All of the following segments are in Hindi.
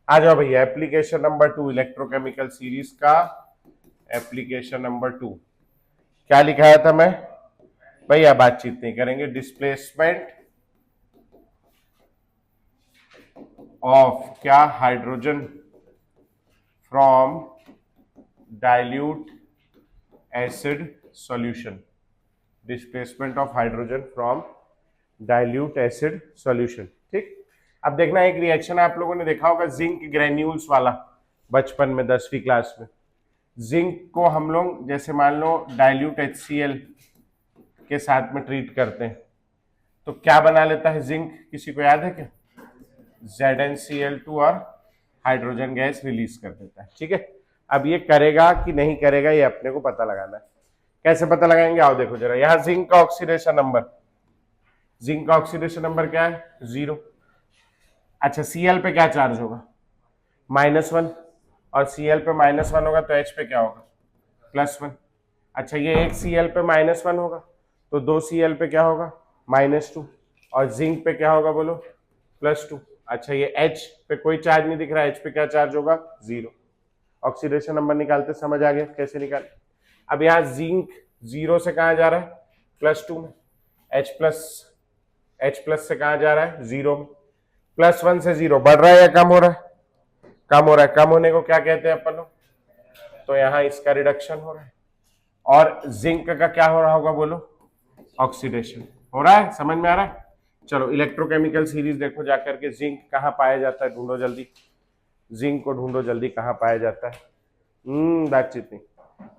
आ जाओ भैया, एप्लीकेशन नंबर 2 इलेक्ट्रोकेमिकल सीरीज का एप्लीकेशन नंबर 2। क्या लिखाया था मैं भैया? बातचीत नहीं करेंगे। डिस्प्लेसमेंट ऑफ क्या? Hydrogen from dilute acid solution. Displacement of hydrogen from dilute acid solution. ठीक। अब देखना, एक रिएक्शन आप लोगों ने देखा होगा जिंक ग्रेन्यूल्स वाला, बचपन में 10वीं क्लास में। जिंक को हम लोग जैसे मान लो डाइल्यूट HCl के साथ में ट्रीट करते हैं तो क्या बना लेता है जिंक? किसी को याद है क्या? ZnCl2 और हाइड्रोजन गैस रिलीज कर देता है। ठीक है। अब ये करेगा कि नहीं करेगा ये अपने को पता लगाना है। कैसे पता लगाएंगे? आओ देखो जरा, यहां जिंक का ऑक्सीडेशन नंबर, जिंक का ऑक्सीडेशन नंबर क्या है? 0। अच्छा, Cl पे क्या चार्ज होगा? -1। और Cl पे -1 होगा तो H पे क्या होगा? +1। अच्छा, ये एक Cl पे -1 होगा तो 2 Cl पे क्या होगा? -2। और जिंक पे क्या होगा बोलो? +2। अच्छा, ये H पे कोई चार्ज नहीं दिख रहा है, H पे क्या चार्ज होगा? 0। ऑक्सीडेशन नंबर निकालते समझ आ गया कैसे निकाले? अब यहाँ जिंक 0 से कहा जा रहा है? +2 में। H+ से कहा जा रहा है? 0 में। +1 से 0 बढ़ रहा है या कम हो रहा है? कम हो रहा है। कम होने को क्या कहते हैं अपन लोग? तो यहाँ इसका रिडक्शन हो रहा है। और जिंक का क्या हो रहा होगा बोलो? ऑक्सीडेशन हो रहा है। समझ में आ रहा है? चलो इलेक्ट्रोकेमिकल सीरीज देखो जाकर के, जिंक कहाँ पाया जाता है? ढूंढो जल्दी, जिंक को ढूंढो जल्दी, कहाँ पाया जाता है? बातचीत नहीं।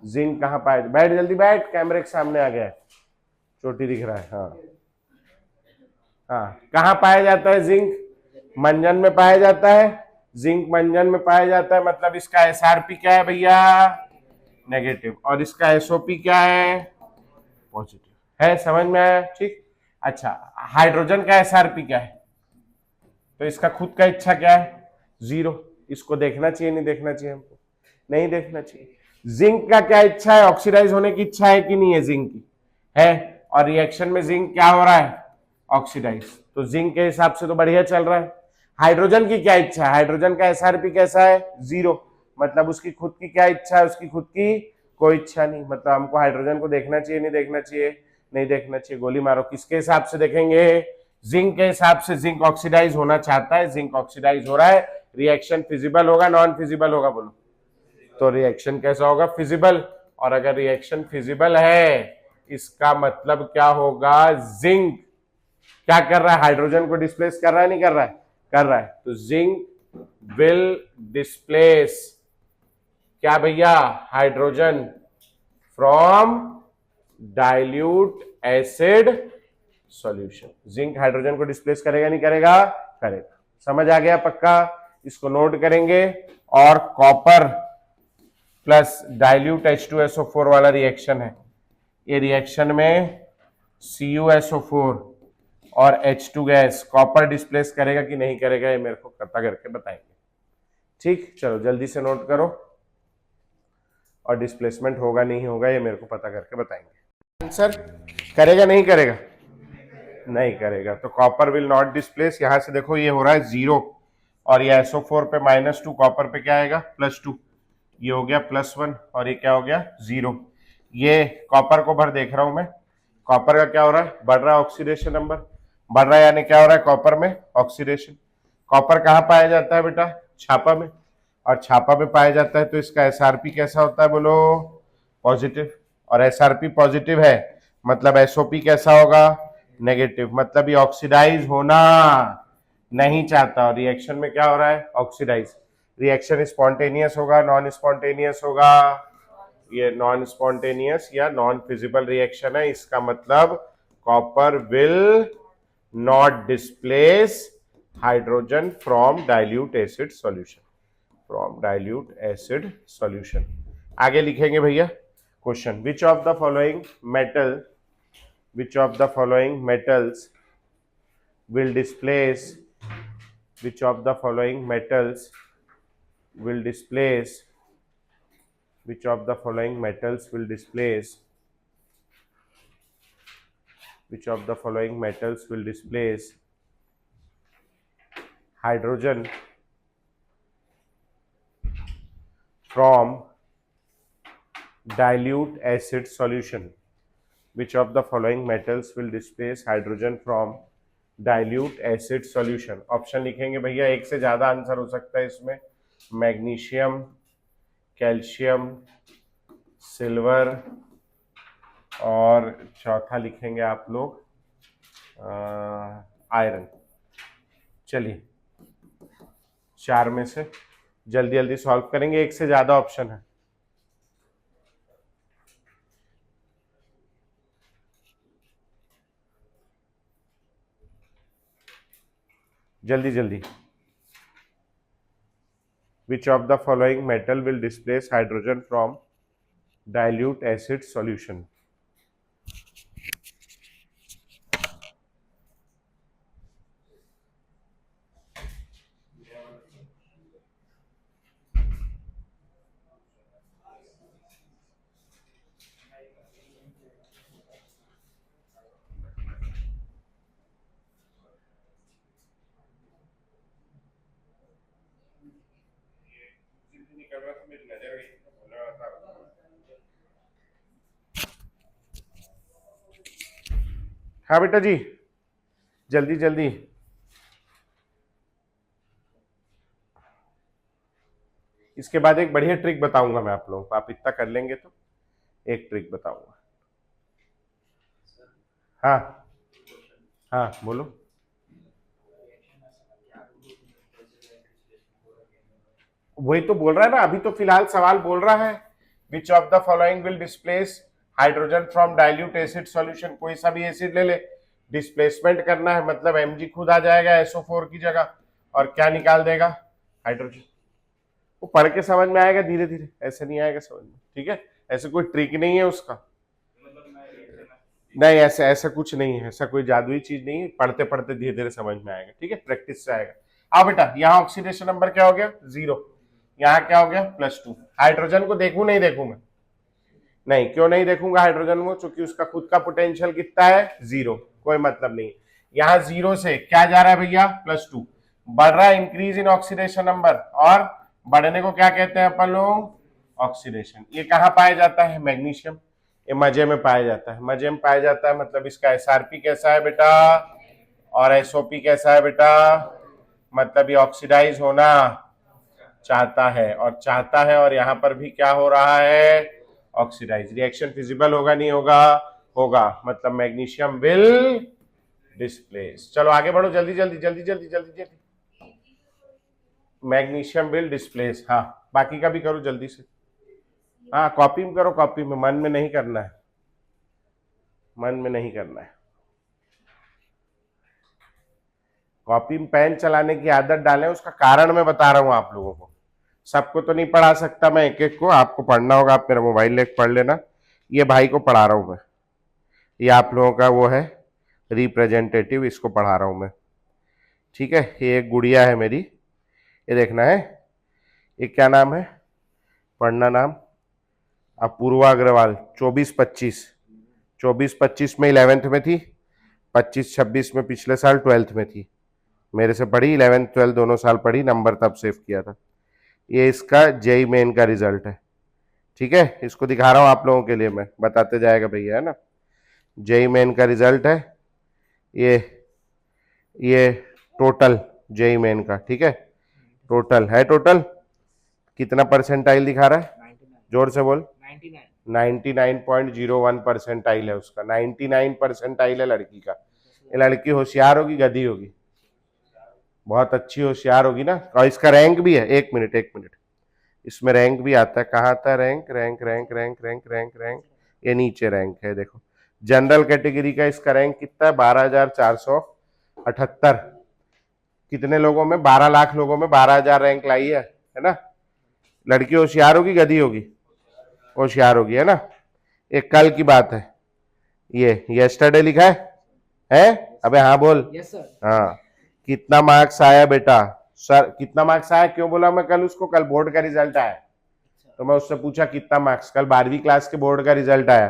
जिंक कहाँ पाया? बैठ जल्दी बैठ, कैमरे के सामने आ गया है, चोटी दिख रहा है। हाँ हाँ, कहाँ पाया जाता है जिंक? मंजन में पाया जाता है। जिंक मंजन में पाया जाता है, मतलब इसका SRP क्या है भैया? नेगेटिव। और इसका SOP क्या है? पॉजिटिव है। समझ में आया? ठीक। अच्छा, हाइड्रोजन का SRP क्या है? तो इसका खुद का इच्छा क्या है? 0। इसको देखना चाहिए नहीं देखना चाहिए हमको? नहीं देखना चाहिए। जिंक का क्या इच्छा है? ऑक्सीडाइज होने की इच्छा है कि नहीं है? जिंक की है। और रिएक्शन में जिंक क्या हो रहा है? ऑक्सीडाइज। तो जिंक के हिसाब से तो बढ़िया चल रहा है। हाइड्रोजन की क्या इच्छा है? हाइड्रोजन का SRP कैसा है? 0। मतलब उसकी खुद की क्या इच्छा है? उसकी खुद की कोई इच्छा नहीं। मतलब हमको हाइड्रोजन को देखना चाहिए नहीं देखना चाहिए? नहीं देखना चाहिए। गोली मारो। किसके हिसाब से देखेंगे? जिंक के हिसाब से। जिंक ऑक्सीडाइज होना चाहता है, जिंक ऑक्सीडाइज हो रहा है। रिएक्शन फिजिबल होगा नॉन फिजिबल होगा बोलो? तो रिएक्शन कैसा होगा? फिजिबल। और अगर रिएक्शन फिजिबल है इसका मतलब क्या होगा? जिंक क्या कर रहा है? हाइड्रोजन को डिस्प्लेस कर रहा है नहीं कर रहा है? कर रहा है। तो जिंक विल डिस्प्लेस क्या भैया? Hydrogen from dilute acid solution. Zinc hydrogen को डिस्प्लेस करेगा नहीं करेगा? करेगा। समझ आ गया पक्का? इसको नोट करेंगे। और कॉपर प्लस डाइल्यूट H2SO4 वाला रिएक्शन है। ये रिएक्शन में CuSO4 और H2 गैस कॉपर डिस्प्लेस करेगा कि नहीं करेगा, ये मेरे को पता करके बताएंगे। ठीक, चलो जल्दी से नोट करो। और डिस्प्लेसमेंट होगा नहीं होगा ये मेरे को पता करके बताएंगे। आंसर करेगा नहीं करेगा? नहीं करेगा। तो कॉपर विल नॉट डिस्प्लेस। यहां से देखो ये हो रहा है 0 और ये SO4 पे -2, कॉपर पे क्या आएगा? +2। ये हो गया +1 और ये क्या हो गया? 0। ये कॉपर को भर देख रहा हूं मैं। कॉपर का क्या हो रहा है? बढ़ रहा है ऑक्सीडेशन नंबर। बढ़ रहा है यानी क्या हो रहा है? कॉपर में ऑक्सीडेशन। कॉपर कहाँ पाया जाता है बेटा? छापा में। और छापा में पाया जाता है तो इसका SRP कैसा होता है बोलो? पॉजिटिव। और SRP पॉजिटिव है मतलब SOP कैसा होगा? नेगेटिव। मतलब ये ऑक्सीडाइज होना नहीं चाहता। और रिएक्शन में क्या हो रहा है? ऑक्सीडाइज। रिएक्शन स्पॉन्टेनियस होगा नॉन स्पॉन्टेनियस होगा? ये नॉन स्पॉन्टेनियस या नॉन फिजिबल रिएक्शन है। इसका मतलब copper will not displace hydrogen from dilute acid solution. From dilute acid solution. आगे लिखेंगे भैया question. Which of the following metal, which of the following metals will displace, which of the following metals will displace, which of the following metals will displace, which of the following metals will displace hydrogen from dilute acid solution. Which of the following metals will displace hydrogen from dilute acid solution? Option लिखेंगे भैया, एक से ज्यादा आंसर हो सकता है इसमें। मैग्नीशियम, कैल्शियम, सिल्वर और चौथा लिखेंगे आप लोग आयरन। चलिए, चार में से जल्दी जल्दी सॉल्व करेंगे, एक से ज्यादा ऑप्शन है। जल्दी जल्दी। Which of the following metal will displace hydrogen from dilute acid solution? हाँ बेटा जी, जल्दी जल्दी। इसके बाद एक बढ़िया ट्रिक बताऊंगा मैं आप लोगों को, आप इतना कर लेंगे तो एक ट्रिक बताऊंगा। हाँ हाँ बोलो। वही तो बोल रहा है ना, अभी तो फिलहाल सवाल बोल रहा है which of the following will displace hydrogen from dilute acid solution. कोई सा भी एसिड ले ले, डिस्प्लेसमेंट करना है, मतलब Mg खुद आ जाएगा SO4 की जगह और क्या निकाल देगा, हाइड्रोजन। वो पढ़ के समझ में आएगा धीरे धीरे, ऐसे नहीं आएगा समझ में, ठीक है। ऐसे कोई ट्रिक नहीं है उसका, नहीं ऐसे ऐसा कुछ नहीं है, ऐसा कोई जादुई चीज नहीं है, पढ़ते पढ़ते धीरे धीरे समझ में आएगा, ठीक है, प्रैक्टिस से आएगा। अब बेटा यहाँ ऑक्सीडेशन नंबर क्या हो गया, 0, यहाँ क्या हो गया +2। हाइड्रोजन को देखूं नहीं देखूं मैं, नहीं, क्यों नहीं देखूंगा हाइड्रोजन को, क्योंकि उसका खुद का पोटेंशियल कितना है 0, कोई मतलब नहीं। यहाँ 0 से क्या जा रहा है भैया +2, बढ़ रहा है, इंक्रीज इन ऑक्सीडेशन नंबर, और बढ़ने को क्या कहते हैं अपन लोग, ऑक्सीडेशन। ये कहाँ पाया जाता है, मैग्नीशियम, ये मजे में पाया जाता है, मजे में पाया जाता है, मतलब इसका SRP कैसा है बेटा और SOP कैसा है बेटा, मतलब ये ऑक्सीडाइज होना चाहता है, और यहाँ पर भी क्या हो रहा है, ऑक्सीडाइज। रिएक्शन फिजिबल होगा नहीं होगा, होगा, मतलब मैग्नीशियम विल डिस्प्लेस। चलो आगे बढ़ो, जल्दी जल्दी जल्दी जल्दी जल्दी जल्दी। मैग्नीशियम विल डिस्प्लेस, हाँ बाकी का भी करो जल्दी से, हाँ कॉपी में करो, कॉपी में, मन में नहीं करना है, मन में नहीं करना है। कॉपी में पेन चलाने की आदत डालें, उसका कारण मैं बता रहा हूं आप लोगों को, सबको तो नहीं पढ़ा सकता मैं, एक एक को आपको पढ़ना होगा, आप मेरा मोबाइल लेकर पढ़ लेना। ये भाई को पढ़ा रहा हूं मैं, ये आप लोगों का वो है रिप्रेजेंटेटिव, इसको पढ़ा रहा हूं मैं, ठीक है। ये एक गुड़िया है मेरी, ये देखना है, ये क्या नाम है, पढ़ना नाम अपूर्वा अग्रवाल। 24-25 में 11th में थी, 25-26 में पिछले साल 12th में थी, मेरे से पढ़ी, 11th 12th दोनों साल पढ़ी, नंबर तब सेव किया था। ये इसका जेई मेन का रिजल्ट है, ठीक है, इसको दिखा रहा हूं आप लोगों के लिए, मैं बताते जाएगा भैया, है ना। जेई मेन का रिजल्ट है ये टोटल जेई मेन का, ठीक है, टोटल है, टोटल कितना परसेंटाइल दिखा रहा है, जोर से बोल, 99.01 परसेंटाइल है उसका, 99 परसेंटाइल है लड़की का। ये लड़की होशियार होगी, गधी होगी, बहुत अच्छी होशियार होगी ना, और इसका रैंक भी है, एक मिनट, इसमें रैंक भी आता है, कहाँ आता है rank, rank rank rank rank rank rank, ये नीचे रैंक है, देखो जनरल कैटेगरी का इसका रैंक कितना है, 12,478। कितने लोगों में, 12 लाख लोगों में 12,000 रैंक लाई है ना। लड़की होशियार होगी, गधी होगी, होशियार होगी, है ना। एक कल की बात है, ये यस्टरडे लिखा है? अबे हाँ बोल, यस सर। हाँ, कितना मार्क्स आया बेटा, सर कितना मार्क्स आया, क्यों बोला मैं कल उसको, कल बोर्ड का रिजल्ट आया, तो मैं उससे पूछा कितना मार्क्स, कल 12वीं क्लास के बोर्ड का रिजल्ट आया,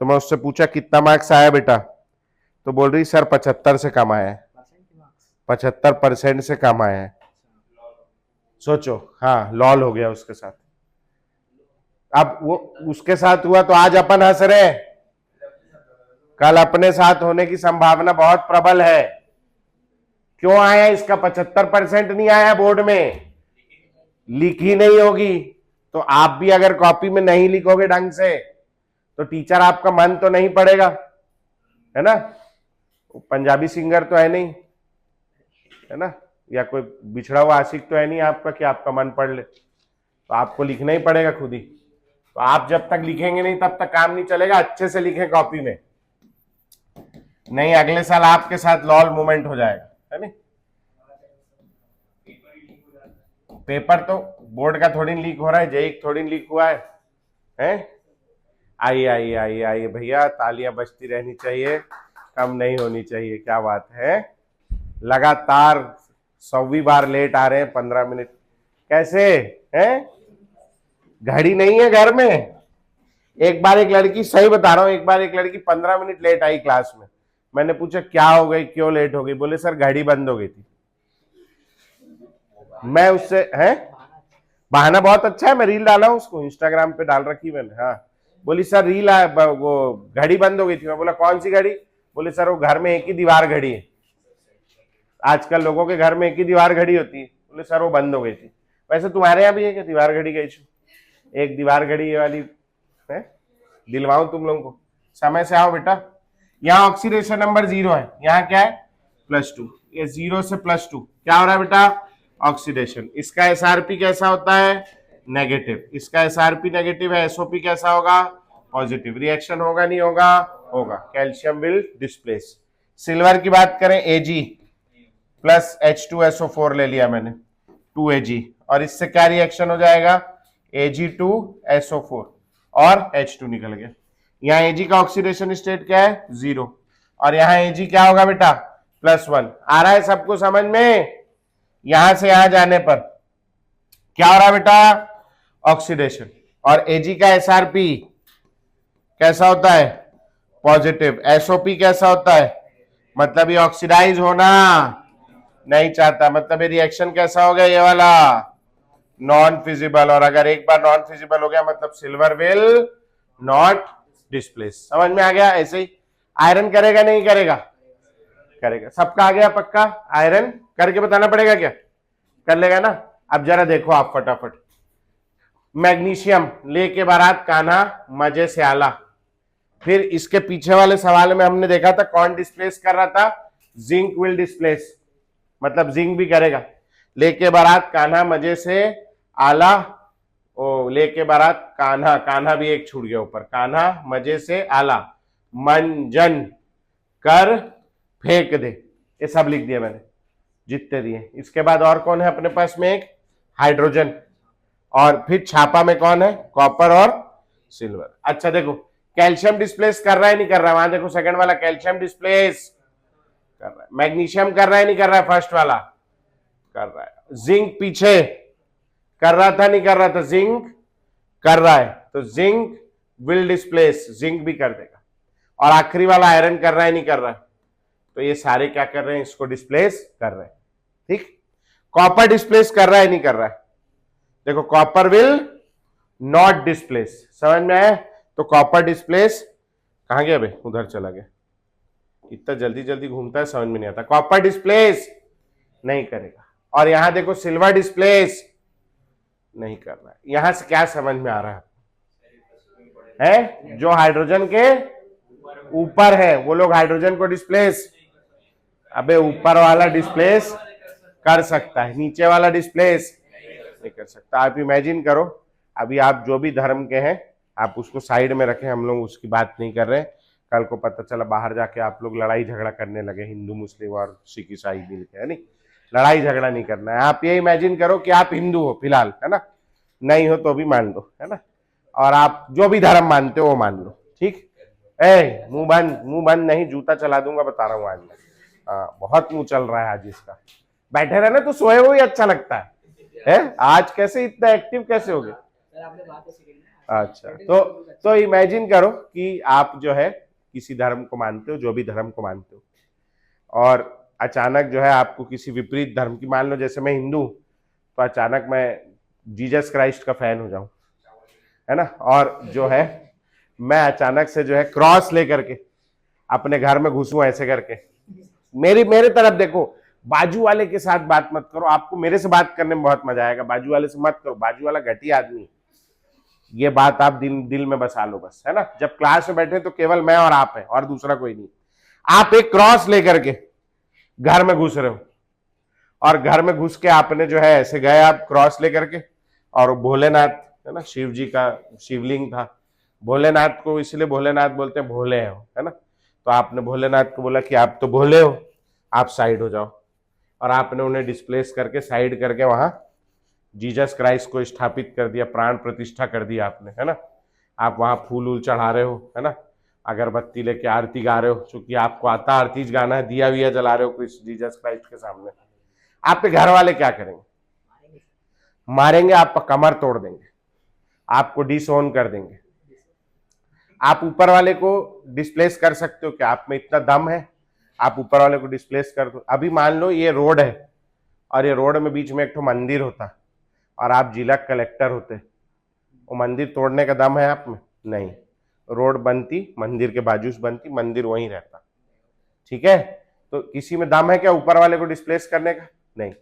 तो मैं उससे पूछा कितना मार्क्स आया बेटा, तो बोल रही सर 75 से कम आया है, 75% से कम आया है। सोचो, हाँ लॉल हो गया उसके साथ, अब वो उसके साथ हुआ तो आज अपन हंस रहे हैं, कल अपने साथ होने की संभावना बहुत प्रबल है। क्यों आया इसका 75% नहीं आया बोर्ड में? लिख ही नहीं होगी। तो आप भी अगर कॉपी में नहीं लिखोगे ढंग से तो टीचर आपका मन तो नहीं पड़ेगा, है ना। पंजाबी सिंगर तो है नहीं, है ना, या कोई बिछड़ा हुआ आशिक तो है नहीं आपका कि आपका मन पढ़ ले। तो आपको लिखना ही पड़ेगा खुद ही। तो आप जब तक लिखेंगे नहीं तब तक काम नहीं चलेगा। अच्छे से लिखें कॉपी में, नहीं अगले साल आपके साथ लॉल मूवमेंट हो जाएगा, है नहीं। पेपर तो बोर्ड का थोड़ी लीक हो रहा है, जेई थोड़ी लीक हुआ है? आइए आइए आइए आइए भैया, तालियां बजती रहनी चाहिए, कम नहीं होनी चाहिए। क्या बात है, लगातार 100वीं बार लेट आ रहे हैं 15 मिनट। कैसे हैं? घड़ी नहीं है घर में। एक बार एक लड़की, सही बता रहा हूं, एक बार एक लड़की 15 मिनट लेट आई क्लास में। मैंने पूछा क्या हो गई, क्यों लेट हो गई? बोले सर घड़ी बंद हो गई थी। मैं उससे बहाना बहुत अच्छा है, मैं रील डाला हूं उसको, इंस्टाग्राम पे डाल रखी मैंने। हाँ, बोली सर रील वो घड़ी बंद हो गई थी। मैं बोला कौन सी घड़ी? बोले सर वो घर में एक ही दीवार घड़ी है, आजकल लोगों के घर में एक ही दीवार घड़ी होती है। बोले सर वो बंद हो गई थी। वैसे तुम्हारे यहाँ भी है क्या दीवार घड़ी? गई छू एक दीवार घड़ी ये वाली है, दिलवाऊं तुम लोगों को। समय से आओ बेटा। यहाँ ऑक्सीडेशन नंबर 0 है, यहाँ क्या है +2। ये 0 से +2 क्या हो रहा है बेटा? ऑक्सीडेशन। इसका एसआरपी कैसा होता है? नेगेटिव। इसका एसआरपी नेगेटिव है, एसओपी कैसा होगा? पॉजिटिव। रिएक्शन होगा नहीं होगा? होगा। Calcium will displace. सिल्वर की बात करें, Ag प्लस H2SO4 ले लिया मैंने, 2Ag, और इससे क्या रिएक्शन हो जाएगा? Ag2SO4 और H2 निकल गया। यहाँ Ag का ऑक्सीडेशन स्टेट क्या है? 0, और यहाँ Ag क्या होगा बेटा? +1। आ रहा है सबको समझ में? यहां से यहां जाने पर क्या हो रहा है बेटा? ऑक्सीडेशन। और Ag का एसआरपी कैसा होता है? पॉजिटिव। एसओपी कैसा होता है? मतलब ये ऑक्सीडाइज होना नहीं चाहता, मतलब ये रिएक्शन कैसा हो गया? ये वाला नॉन फिजिबल। और अगर एक बार नॉन फिजिबल हो गया मतलब सिल्वर विल नॉट डिस्प्लेस। समझ में आ गया? ऐसे ही आयरन करेगा नहीं करेगा? करेगा। सबका आ गया पक्का? आयरन करके बताना पड़ेगा क्या? कर लेगा ना। अब जरा देखो आप फटाफट। मैग्नीशियम लेके बारात कान्हा मजे से आला। फिर इसके पीछे वाले सवाल में हमने देखा था कौन डिस्प्लेस कर रहा था? जिंक विल डिस्प्लेस, मतलब जिंक भी करेगा। लेके बारात कान्हा मजे से आला, ओ लेके बारात कान्हा, कान्हा भी एक छूट गया ऊपर, कान्हा मजे से आला, मंजन कर फेंक दे। ये सब लिख दिया मैंने जितने दिए। इसके बाद और कौन है अपने पास में? एक हाइड्रोजन, और फिर छापा में कौन है? कॉपर और सिल्वर। अच्छा देखो, कैल्शियम डिस्प्लेस कर रहा है नहीं कर रहा है? वहां देखो सेकंड वाला कैल्शियम डिस्प्लेस कर रहा है। मैग्नीशियम कर रहा है नहीं कर रहा है? फर्स्ट वाला कर रहा है। जिंक पीछे कर रहा था नहीं कर रहा था? जिंक कर रहा है, तो जिंक विल डिस्प्लेस, जिंक भी कर देगा। और आखिरी वाला आयरन कर रहा है नहीं कर रहा है? तो ये सारे क्या कर रहे हैं? इसको डिस्प्लेस कर रहे हैं। ठीक। कॉपर डिस्प्लेस कर रहा है नहीं कर रहा है? देखो कॉपर विल नॉट डिस्प्लेस। समझ में आया? तो कॉपर डिस्प्लेस कहां गया बे? उधर चला गया। इतना जल्दी जल्दी घूमता है, समझ में नहीं आता। कॉपर डिस्प्लेस नहीं करेगा। और यहां देखो सिल्वर डिस्प्लेस नहीं कर रहा है। यहां से क्या समझ में आ रहा है? जो हाइड्रोजन के ऊपर है वो लोग हाइड्रोजन को डिस्प्लेस, अबे ऊपर वाला डिस्प्लेस कर सकता है, नीचे वाला डिस्प्लेस नहीं कर सकता। आप इमेजिन करो, अभी आप जो भी धर्म के हैं आप उसको साइड में रखें, हम लोग उसकी बात नहीं कर रहे। कल को पता चला बाहर जाके आप लोग लड़ाई झगड़ा करने लगे, हिंदू मुस्लिम और सिख ईसाई मिल के, है नहीं। लड़ाई झगड़ा नहीं करना है। आप ये इमेजिन करो कि आप हिंदू हो फिलहाल, है ना, नहीं हो तो भी मान लो, है ना, और आप जो भी धर्म मानते हो वो मान लो। ठीक। मुंह बंद नहीं, जूता चला दूंगा बता रहा हूँ आज मैं। बहुत मुंह चल रहा है आज इसका। बैठे रहना तो सोए हुए ही अच्छा लगता है? आज कैसे इतना एक्टिव कैसे हो गए? अच्छा, तो इमेजिन करो कि आप जो है किसी धर्म को मानते हो, जो भी धर्म को मानते हो, और अचानक जो है आपको किसी विपरीत धर्म की, मान लो जैसे मैं हिंदू, तो अचानक मैं जीसस क्राइस्ट का फैन हो जाऊं, है ना। और जो है मैं अचानक से जो है क्रॉस लेकर के अपने घर में घुसूं ऐसे करके, मेरे तरफ देखो, बाजू वाले के साथ बात मत करो, आपको मेरे से बात करने में बहुत मजा आएगा, बाजू वाले से मत करो, बाजू वाला घटिया आदमी है। ये बात आप दिल में बसा लो बस, है ना। जब क्लास में बैठे तो केवल मैं और आप है और दूसरा कोई नहीं। आप एक क्रॉस लेकर के घर में घुस रहे हो, और घर में घुस के आपने जो है ऐसे गए आप क्रॉस लेकर के, और भोलेनाथ है ना, शिव जी का शिवलिंग था, भोलेनाथ को इसलिए भोलेनाथ बोलते हैं, भोले हो, है ना। तो आपने भोलेनाथ को बोला कि आप तो भोले हो, आप साइड हो जाओ, और आपने उन्हें डिस्प्लेस करके साइड करके वहां जीसस क्राइस्ट को स्थापित कर दिया, प्राण प्रतिष्ठा कर दिया आपने, है ना। आप वहां फूल उल चढ़ा रहे हो, है ना, अगरबत्ती लेके आरती गा रहे हो, चूंकि आपको आता आरती गाना है, दिया विया जला रहे हो जीसस क्राइस्ट के सामने। आपके घर वाले क्या करेंगे? मारेंगे, आपका कमर तोड़ देंगे, आपको डिसओन कर देंगे। आप ऊपर वाले को डिस्प्लेस कर सकते हो क्या? आप में इतना दम है आप ऊपर वाले को डिस्प्लेस कर दो? अभी मान लो ये रोड है, और ये रोड में बीच में एक तो मंदिर होता, और आप जिला कलेक्टर होते, वो मंदिर तोड़ने का दम है आप में? नहीं। रोड बनती, मंदिर के बाजू से बनती, मंदिर वहीं रहता, ठीक है। तो किसी में दम है क्या ऊपर वाले को डिस्प्लेस करने का? नहीं।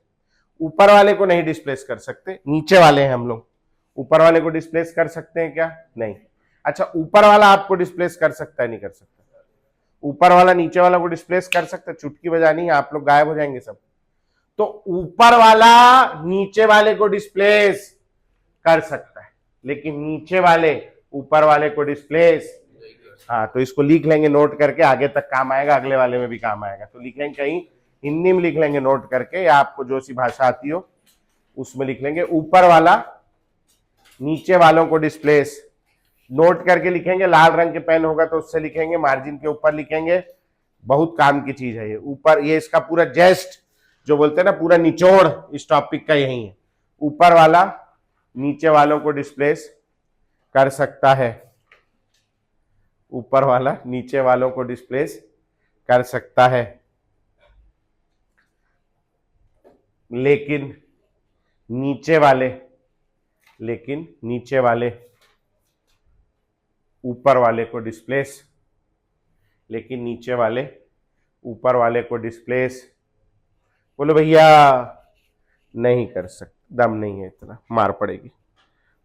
ऊपर वाले को नहीं डिस्प्लेस कर सकते, नीचे वाले हैं हम लोग, ऊपर वाले को डिस्प्लेस कर सकते हैं क्या? नहीं। अच्छा, ऊपर वाला आपको डिस्प्लेस कर सकता है? नहीं कर सकता। ऊपर वाला नीचे वाला को डिस्प्लेस कर सकता है? चुटकी बजानी है, आप लोग गायब हो जाएंगे सब। तो ऊपर वाला नीचे वाले को डिस्प्लेस कर सकता है, लेकिन नीचे वाले ऊपर वाले को डिस्प्लेस, हाँ, तो इसको लिख लेंगे नोट करके, आगे तक काम आएगा, अगले वाले में भी काम आएगा। तो लिख लेंगे कहीं हिंदी में लिख लेंगे नोट करके, या आपको जो सी भाषा आती हो उसमें लिख लेंगे, ऊपर वाला नीचे वालों को डिस्प्लेस, नोट करके लिखेंगे, लाल रंग के पेन होगा तो उससे लिखेंगे, मार्जिन के ऊपर लिखेंगे, बहुत काम की चीज है ये। ऊपर ये इसका पूरा जेस्ट जो बोलते हैं ना, पूरा निचोड़ इस टॉपिक का यही है। ऊपर वाला नीचे वालों को डिस्प्लेस कर सकता है, ऊपर वाला नीचे वालों को डिस्प्लेस कर सकता है, लेकिन नीचे वाले ऊपर वाले को डिस्प्लेस, लेकिन नीचे वाले ऊपर वाले को डिस्प्लेस, बोलो भैया नहीं कर सकते, दम नहीं है इतना, मार पड़ेगी,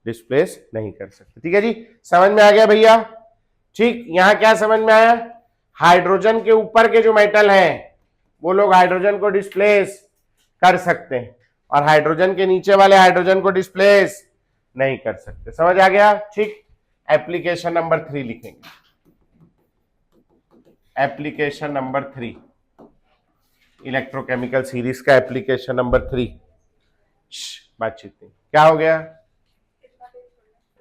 डिस्प्लेस नहीं कर सकते। ठीक है जी, समझ में आ गया भैया? ठीक, यहां क्या समझ में आया? हाइड्रोजन के ऊपर के जो मेटल हैं वो लोग हाइड्रोजन को डिस्प्लेस कर सकते हैं, और हाइड्रोजन के नीचे वाले हाइड्रोजन को डिस्प्लेस नहीं कर सकते। समझ आ गया? ठीक, एप्लीकेशन नंबर 3 लिखेंगे, एप्लीकेशन नंबर 3, इलेक्ट्रोकेमिकल सीरीज का एप्लीकेशन नंबर 3। बातचीत नहीं, क्या हो गया?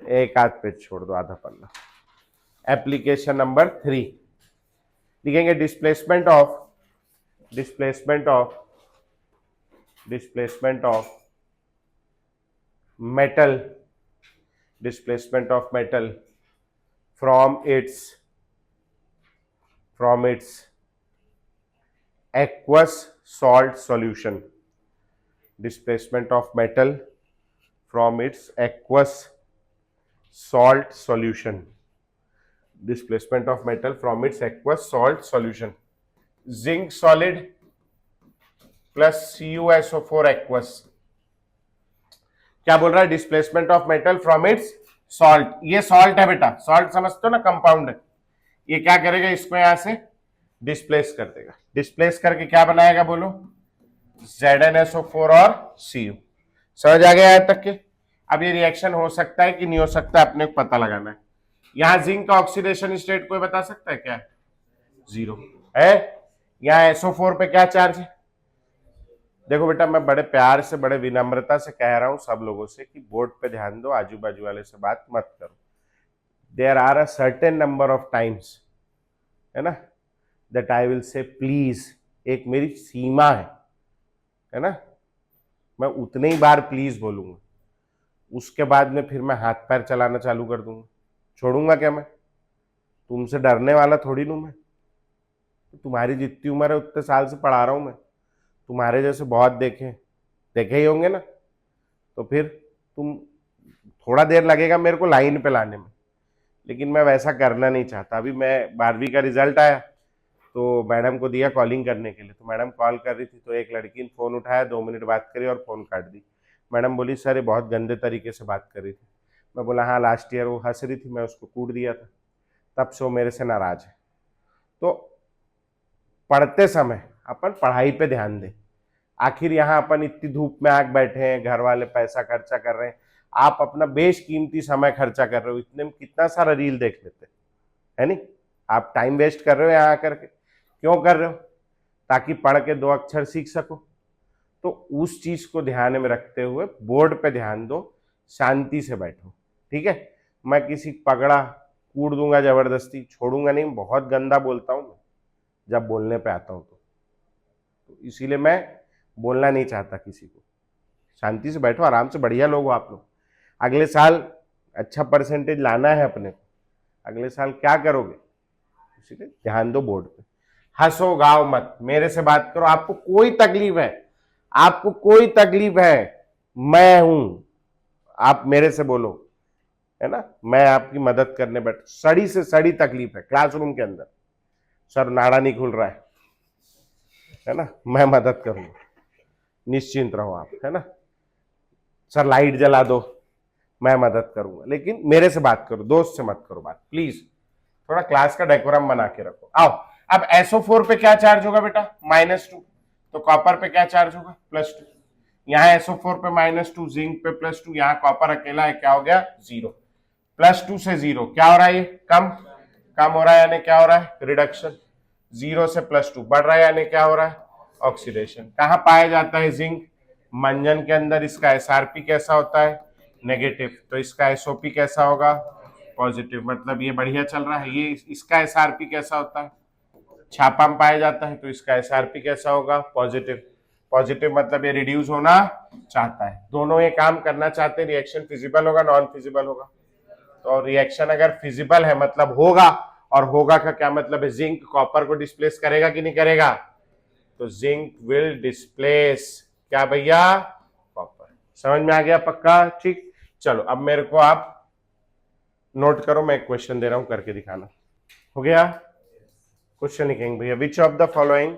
एक आध पेज छोड़ दो, आधा पन्ना। एप्लीकेशन नंबर 3 लिखेंगे, displacement of metal from its aqueous salt solution, displacement of metal from its aqueous salt solution, displacement of metal from its aqueous salt solution, zinc solid plus CuSO4 aqueous। क्या बोल रहा है? Displacement of metal from its salt, ये सॉल्ट है बेटा, सॉल्ट समझते हो ना, कंपाउंड है, ये क्या करेगा? इसको यहां से डिस्प्लेस कर देगा, डिस्प्लेस करके क्या बनाएगा बोलो? ZnSO4 और Cu। समझ आ गया यहां तक के? अब ये रिएक्शन हो सकता है कि नहीं हो सकता, अपने को पता लगाना है। यहां जिंक का ऑक्सीडेशन स्टेट कोई बता सकता है क्या? 0 है। यहां SO4 पे क्या चार्ज है? देखो बेटा, मैं बड़े प्यार से, बड़े विनम्रता से कह रहा हूं सब लोगों से कि बोर्ड पे ध्यान दो, आजू बाजू वाले से बात मत करो। There are a certain number of times, है ना, that I will say please, एक मेरी सीमा है ना, मैं उतने ही बार प्लीज बोलूंगा, उसके बाद में फिर मैं हाथ पैर चलाना चालू कर दूंगा। छोड़ूंगा क्या मैं? तुमसे डरने वाला थोड़ी नू मैं, तुम्हारी जितनी उम्र है उतने साल से पढ़ा रहा हूं मैं, तुम्हारे जैसे बहुत देखे ही होंगे ना, तो फिर तुम थोड़ा देर लगेगा मेरे को लाइन पे लाने में, लेकिन मैं वैसा करना नहीं चाहता। अभी मैं 12वीं का रिजल्ट आया तो मैडम को दिया कॉलिंग करने के लिए, तो मैडम कॉल कर रही थी, तो एक लड़की ने फोन उठाया, 2 मिनट बात करी और फोन काट दी। मैडम बोली सर ये बहुत गंदे तरीके से बात कर रही थी। मैं बोला हाँ लास्ट ईयर वो हंस रही थी, मैं उसको कूट दिया था, तब से वो मेरे से नाराज है। तो पढ़ते समय अपन पढ़ाई पे ध्यान दें। आखिर यहाँ अपन इतनी धूप में आके बैठे हैं, घर वाले पैसा खर्चा कर रहे हैं, आप अपना बेशकीमती समय खर्चा कर रहे हो, इतने में कितना सारा रील देख लेते है नहीं। आप टाइम वेस्ट कर रहे हो यहाँ आकर के, क्यों कर रहे हो? ताकि पढ़ के 2 अक्षर सीख सको। तो उस चीज को ध्यान में रखते हुए बोर्ड पे ध्यान दो, शांति से बैठो, ठीक है। मैं किसी पगड़ा कूट दूंगा जबरदस्ती, छोड़ूंगा नहीं, बहुत गंदा बोलता हूं मैं जब बोलने पे आता हूं तो इसीलिए मैं बोलना नहीं चाहता किसी को। शांति से बैठो, आराम से, बढ़िया लोग हो आप लोग। अगले साल अच्छा परसेंटेज लाना है अपने को, अगले साल क्या करोगे, इसीलिए ध्यान दो बोर्ड पे। हंसो गाओ मत, मेरे से बात करो। आपको कोई तकलीफ है, आपको कोई तकलीफ है, मैं हूं, आप मेरे से बोलो, है ना। मैं आपकी मदद करने बैठ, सड़ी से सड़ी तकलीफ है क्लासरूम के अंदर, सर नाड़ा नहीं खुल रहा है ना, मैं मदद करूंगा, निश्चिंत रहो आप, है ना। सर लाइट जला दो, मैं मदद करूंगा, लेकिन मेरे से बात करो, दोस्त से मत करो बात, प्लीज। थोड़ा क्लास का डेकोरम बना के रखो। आओ, अब SO4 पे क्या चार्ज होगा बेटा? -2। तो कॉपर पे क्या चार्ज होगा? +2। यहाँ SO4 पे -2, जिंक पे +2, यहाँ कॉपर अकेला है, क्या हो गया? 0। +2 से 0 क्या हो रहा है? ये कम कम हो रहा है, यानी क्या हो रहा है? रिडक्शन। 0 से +2 बढ़ रहा है, यानी क्या हो रहा है? ऑक्सीडेशन। कहाँ पाया जाता है जिंक? मंजन के अंदर। इसका SRP कैसा होता है? नेगेटिव। तो इसका SOP कैसा होगा? पॉजिटिव। मतलब ये बढ़िया चल रहा है। ये इसका SRP कैसा होता है? छापा में पाया जाता है, तो इसका SRP कैसा होगा? पॉजिटिव। पॉजिटिव मतलब ये रिड्यूस होना चाहता है। दोनों ये काम करना चाहते हैं, रिएक्शन फिजिबल होगा, नॉन फिजिबल होगा। तो रिएक्शन अगर फिजिबल है मतलब होगा, और होगा का क्या मतलब है? जिंक कॉपर को डिस्प्लेस करेगा कि नहीं करेगा? तो जिंक विल डिस्प्लेस क्या भैया? कॉपर। समझ में आ गया? पक्का? ठीक। चलो अब मेरे को आप नोट करो, मैं एक क्वेश्चन दे रहा हूं, करके दिखाना। हो गया? क्वेश्चन लिखेंगे भैया, which of the following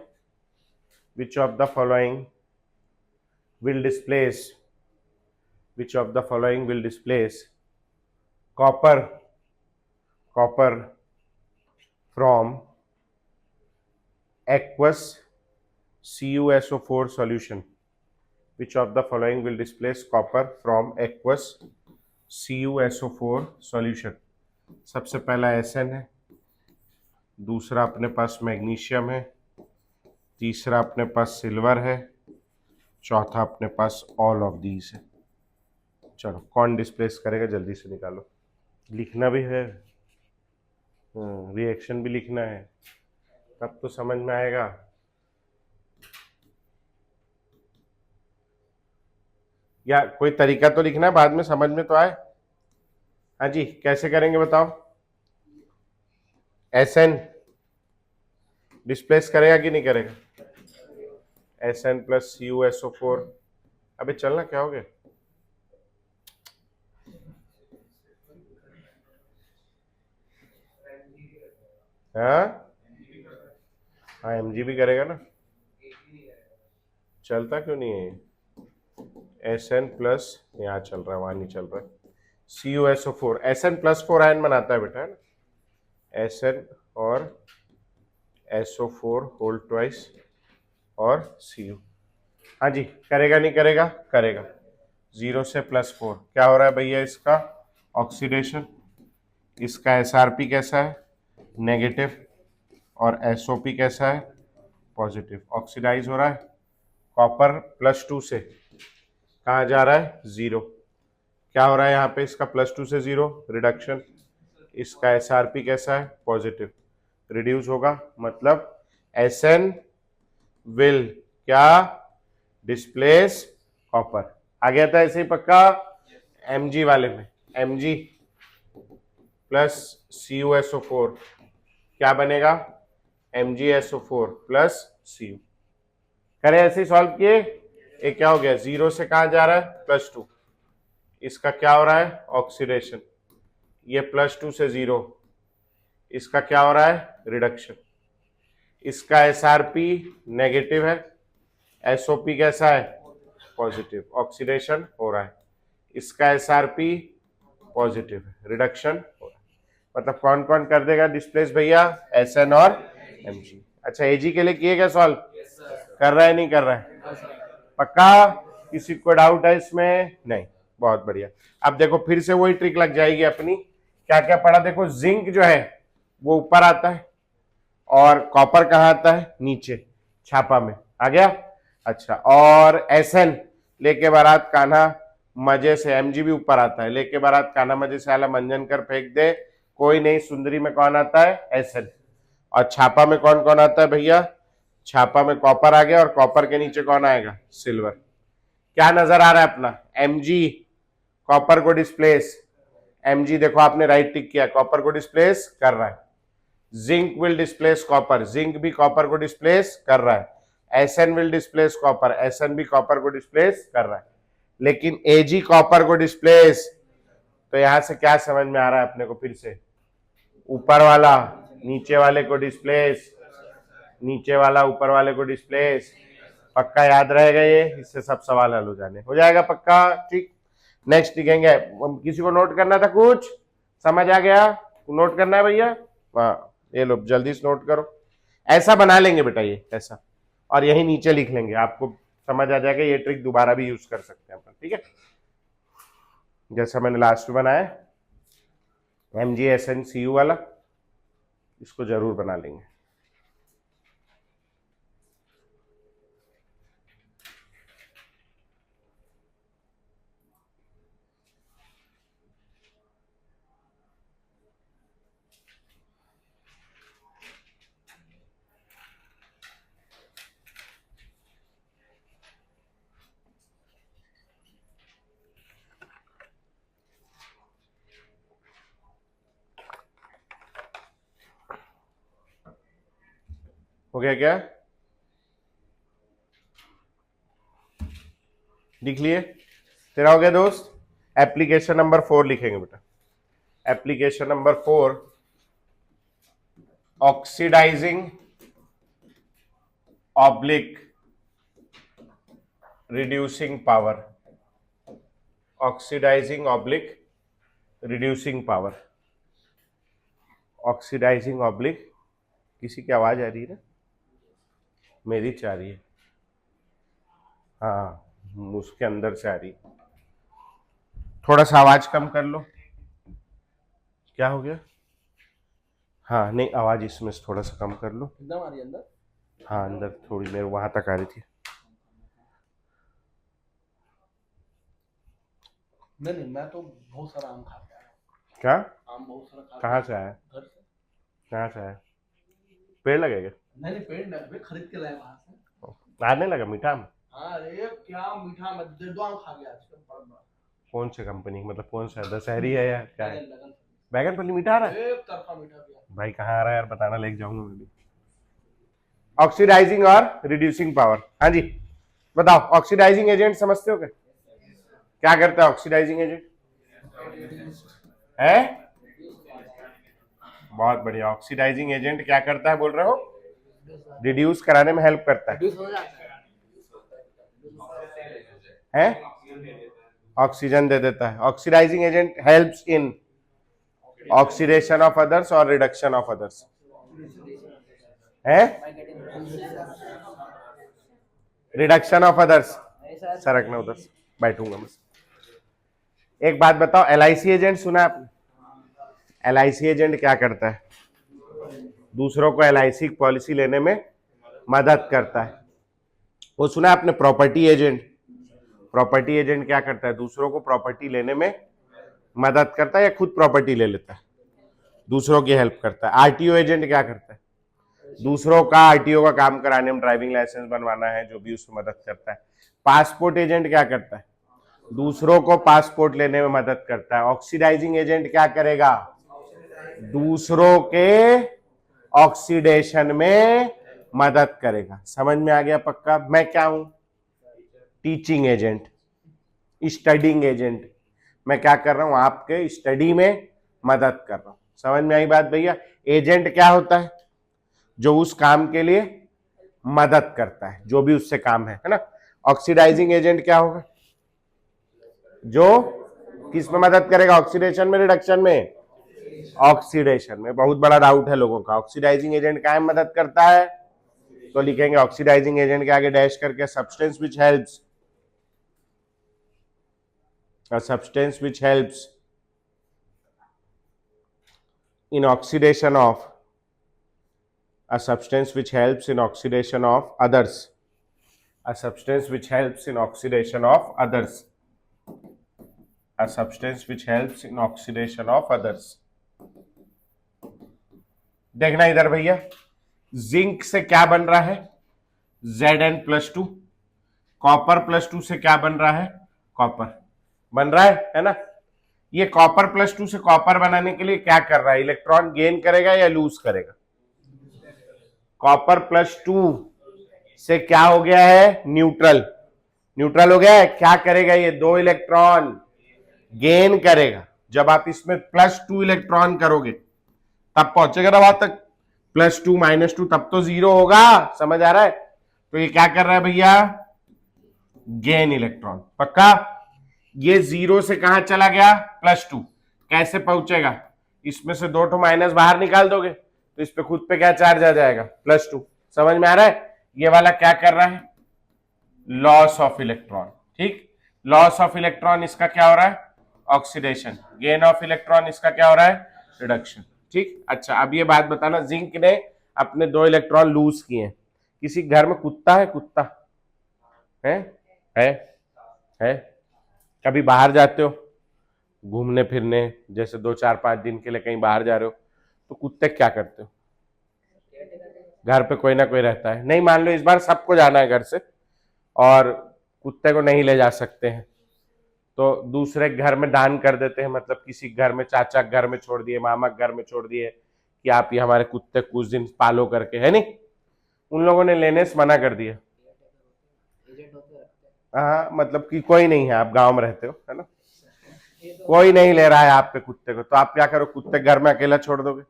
will displace copper from aqueous CuSO4 solution? Which of the following will displace copper from aqueous CuSO4 solution? सबसे पहला SN है, दूसरा अपने पास मैग्नीशियम है, तीसरा अपने पास सिल्वर है, चौथा अपने पास ऑल ऑफ दीज है। चलो कौन डिस्प्लेस करेगा, जल्दी से निकालो। लिखना भी है, रिएक्शन भी लिखना है, तब तो समझ में आएगा। या कोई तरीका तो लिखना है, बाद में समझ में तो आए। हाँ जी, कैसे करेंगे बताओ? SN डिस्प्लेस करेगा कि नहीं करेगा? SN plus CuSO4। अबे चलना, क्या हो गया? हाँ MG भी करेगा ना, चलता क्यों नहीं है? SN प्लस, यहाँ चल रहा है, वहां नहीं चल रहा है। CuSO4 SN+4 आयन बनाता है बेटा, है ना। SN और SO4 होल ट्वाइस और Cu। हाँ जी, करेगा नहीं करेगा? करेगा। 0 से +4 क्या हो रहा है भैया? इसका ऑक्सीडेशन। इसका SRP कैसा है? नेगेटिव। और SOP कैसा है? पॉजिटिव। ऑक्सीडाइज हो रहा है। कॉपर +2 से कहाँ जा रहा है? 0। क्या हो रहा है यहाँ पे? इसका +2 से 0, रिडक्शन। इसका SRP कैसा है? पॉजिटिव। रिड्यूस होगा, मतलब SN विल क्या? Displace copper. आ गया था ऐसे ही पक्का? Mg वाले में Mg प्लस CuSO4 क्या बनेगा? MgSO4 plus Cu। करें ऐसे ही सॉल्व किए। एक क्या हो गया? 0 से कहाँ जा रहा है? +2। इसका क्या हो रहा है, ऑक्सीडेशन। ये +2 से 0, इसका क्या हो रहा है, रिडक्शन। इसका SRP नेगेटिव है, SOP कैसा है, पॉजिटिव, ऑक्सीडेशन हो रहा है। इसका SRP पॉजिटिव है, रिडक्शन हो रहा है। मतलब कौन कौन कर देगा डिस्प्लेस भैया, SN और MG। अच्छा AG के लिए किए क्या सॉल्व, कर रहा है नहीं कर रहा है, पक्का, किसी को डाउट है इसमें, नहीं, बहुत बढ़िया। अब देखो फिर से वही ट्रिक लग जाएगी अपनी, क्या क्या पढ़ा, देखो जिंक जो है वो ऊपर आता है और कॉपर कहाँ आता है, नीचे छापा में आ गया। अच्छा, और SN लेके बारात कान्हा मजे से, MG भी ऊपर आता है, लेके बारात कान्हा मजे से आला मंजन कर फेंक दे, कोई नहीं, सुंदरी में कौन आता है, SN। और छापा में कौन कौन आता है भैया, छापा में कॉपर आ गया और कॉपर के नीचे कौन आएगा, सिल्वर। क्या नजर आ रहा है अपना, MG कॉपर को डिस्प्लेस, MG देखो आपने राइट टिक किया, कॉपर को डिस्प्लेस कर रहा है। Zinc will displace copper, zinc भी कॉपर को डिस्प्लेस कर रहा है। SN will displace copper, SN भी कॉपर को डिस्प्लेस कर रहा है। लेकिन AG कॉपर को डिस्प्लेस, तो यहां से क्या समझ में आ रहा है अपने को, फिर से ऊपर वाला नीचे वाले को डिस्प्लेस, नीचे वाला ऊपर वाले को डिस्प्लेस, पक्का याद रहेगा ये, इससे सब सवाल हल हो जाने, हो जाएगा पक्का, ठीक। नेक्स्ट लिखेंगे, किसी को नोट करना था, कुछ समझ आ गया, नोट करना है भैया, हाँ ये लो जल्दी से नोट करो। ऐसा बना लेंगे बेटा ये ऐसा, और यही नीचे लिख लेंगे, आपको समझ आ जाएगा, ये ट्रिक दोबारा भी यूज कर सकते हैं अपन, ठीक है। जैसा मैंने लास्ट में बनाया MgSnCu वाला, इसको जरूर बना लेंगे। हो गया क्या, लिख लिए, तेरा हो गया दोस्त। एप्लीकेशन नंबर 4 लिखेंगे बेटा, application number 4, oxidising oblique reducing power, oxidising oblique reducing power, oxidising oblique, किसी की आवाज आ रही है ना, मेरी से आ रही है, हाँ उसके अंदर से आ रही, थोड़ा सा आवाज कम कर लो, क्या हो गया, हाँ नहीं आवाज इसमें से थोड़ा सा कम कर लो, एकदम आ रही है अंदर, हाँ अंदर थोड़ी मेरे वहां तक आ रही थी। नहीं मैं तो बहुत सारा आम खा के आया। क्या, आम बहुत सारा खा, कहाँ से आया, घर से, कहाँ से आया, पेड़ लगेगा, नहीं पेड़ नहीं, खरीद के लाया वहां से, आने लगा मीठा आम, हाँ अरे क्या मीठा, मैं 1.5 आम खा गया आज, बड़ा बड़ा। कौन से कंपनी, मतलब कौन सा, दशहरी है या क्या है, लगन बैगन पल्ली मीठा आ रहा है, एक तरफा मीठा गया भाई कहाँ आ रहा है यार, बताना, लेके जाऊंगा मैं भी। ऑक्सीडाइजिंग और रिड्यूसिंग पावर, हाँ जी बताओ, ऑक्सीडाइजिंग एजेंट समझते हो क्या, क्या करता है ऑक्सीडाइजिंग एजेंट, है बहुत बढ़िया, ऑक्सीडाइजिंग एजेंट क्या करता है बोल रहे हो, रिड्यूस कराने में हेल्प करता है, ऑक्सीजन दे देता है, oxidising agent helps in oxidation of others और रिडक्शन ऑफ अदर्स, है रिडक्शन ऑफ अदर्स, सरकना उधर से, बैठूंगा बस। एक बात बताओ, LIC एजेंट सुना आपने, LIC एजेंट क्या करता है, दूसरों को LIC पॉलिसी लेने में मदद करता है। वो सुना आपने प्रॉपर्टी एजेंट, प्रॉपर्टी एजेंट क्या करता है, दूसरों को प्रॉपर्टी लेने में मदद करता है या खुद प्रॉपर्टी ले लेता है, दूसरों की हेल्प करता है। RTO एजेंट क्या करता है, दूसरों का RTO का काम कराने में, ड्राइविंग लाइसेंस बनवाना है जो भी, उसमें मदद करता है। पासपोर्ट एजेंट क्या करता है, दूसरों को पासपोर्ट लेने में मदद करता है। ऑक्सीडाइजिंग एजेंट क्या करेगा, दूसरों के ऑक्सीडेशन में मदद करेगा। समझ में आ गया पक्का। मैं क्या हूं, टीचिंग एजेंट, स्टडिंग एजेंट, मैं क्या कर रहा हूं, आपके स्टडी में मदद कर रहा हूं। समझ में आई बात भैया? एजेंट क्या होता है? जो उस काम के लिए मदद करता है, जो भी उससे काम है ना। ऑक्सीडाइजिंग एजेंट क्या होगा? जो किस में मदद करेगा? ऑक्सीडेशन में, रिडक्शन में? ऑक्सीडेशन में। बहुत बड़ा डाउट है लोगों का, ऑक्सीडाइजिंग एजेंट क्या में मदद करता है? तो लिखेंगे ऑक्सीडाइजिंग एजेंट के आगे डैश करके substance which helps, a substance which helps in oxidation of, a substance which helps in oxidation of others, a substance which helps in oxidation of others, a substance which helps in oxidation of others। देखना इधर भैया, जिंक से क्या बन रहा है? Zn+2। कॉपर +2 से क्या बन रहा है? कॉपर बन रहा है ना। ये कॉपर +2 से कॉपर बनाने के लिए क्या कर रहा है? इलेक्ट्रॉन गेन करेगा या लूज करेगा? कॉपर +2 से क्या हो गया है? न्यूट्रल। न्यूट्रल हो गया है। क्या करेगा? ये 2 इलेक्ट्रॉन गेन करेगा। जब आप इसमें +2 इलेक्ट्रॉन करोगे तब पहुंचेगा ना वहां तक, +2 -2 तब तो 0 होगा। समझ आ रहा है? तो ये क्या कर रहा है भैया? Gain electron. पक्का? ये 0 से कहां चला गया? +2। कैसे पहुंचेगा? इसमें से 2 माइनस बाहर निकाल दोगे तो इस पे खुद पे क्या चार्ज आ जाएगा? +2। समझ में आ रहा है? ये वाला क्या कर रहा है? Loss of electron. ठीक, लॉस ऑफ इलेक्ट्रॉन इसका क्या हो रहा है? ऑक्सीडेशन। गेन ऑफ इलेक्ट्रॉन इसका क्या हो रहा है? रिडक्शन। ठीक, अच्छा अब ये बात बताना, जिंक ने अपने 2 इलेक्ट्रॉन लूज किए। किसी घर में कुत्ता है? कुत्ता है? है? कभी बाहर जाते हो घूमने फिरने, जैसे 2 4 5 दिन के लिए कहीं बाहर जा रहे हो, तो कुत्ते क्या करते हो? घर पे कोई ना कोई रहता है। नहीं, मान लो इस बार सबको जाना है घर से और कुत्ते को नहीं ले जा सकते हैं, तो दूसरे घर में दान कर देते हैं। मतलब किसी घर में, चाचा घर में छोड़ दिए, मामा घर में छोड़ दिए कि आप ये हमारे कुत्ते कुछ दिन पालो करके, है नहीं? उन लोगों ने लेने से मना कर दिया। हाँ, मतलब कि कोई नहीं है, आप गांव में रहते हो, है ना, कोई नहीं ले रहा है आप पे कुत्ते को, तो आप क्या करो? कुत्ते घर में अकेला छोड़ दोगे?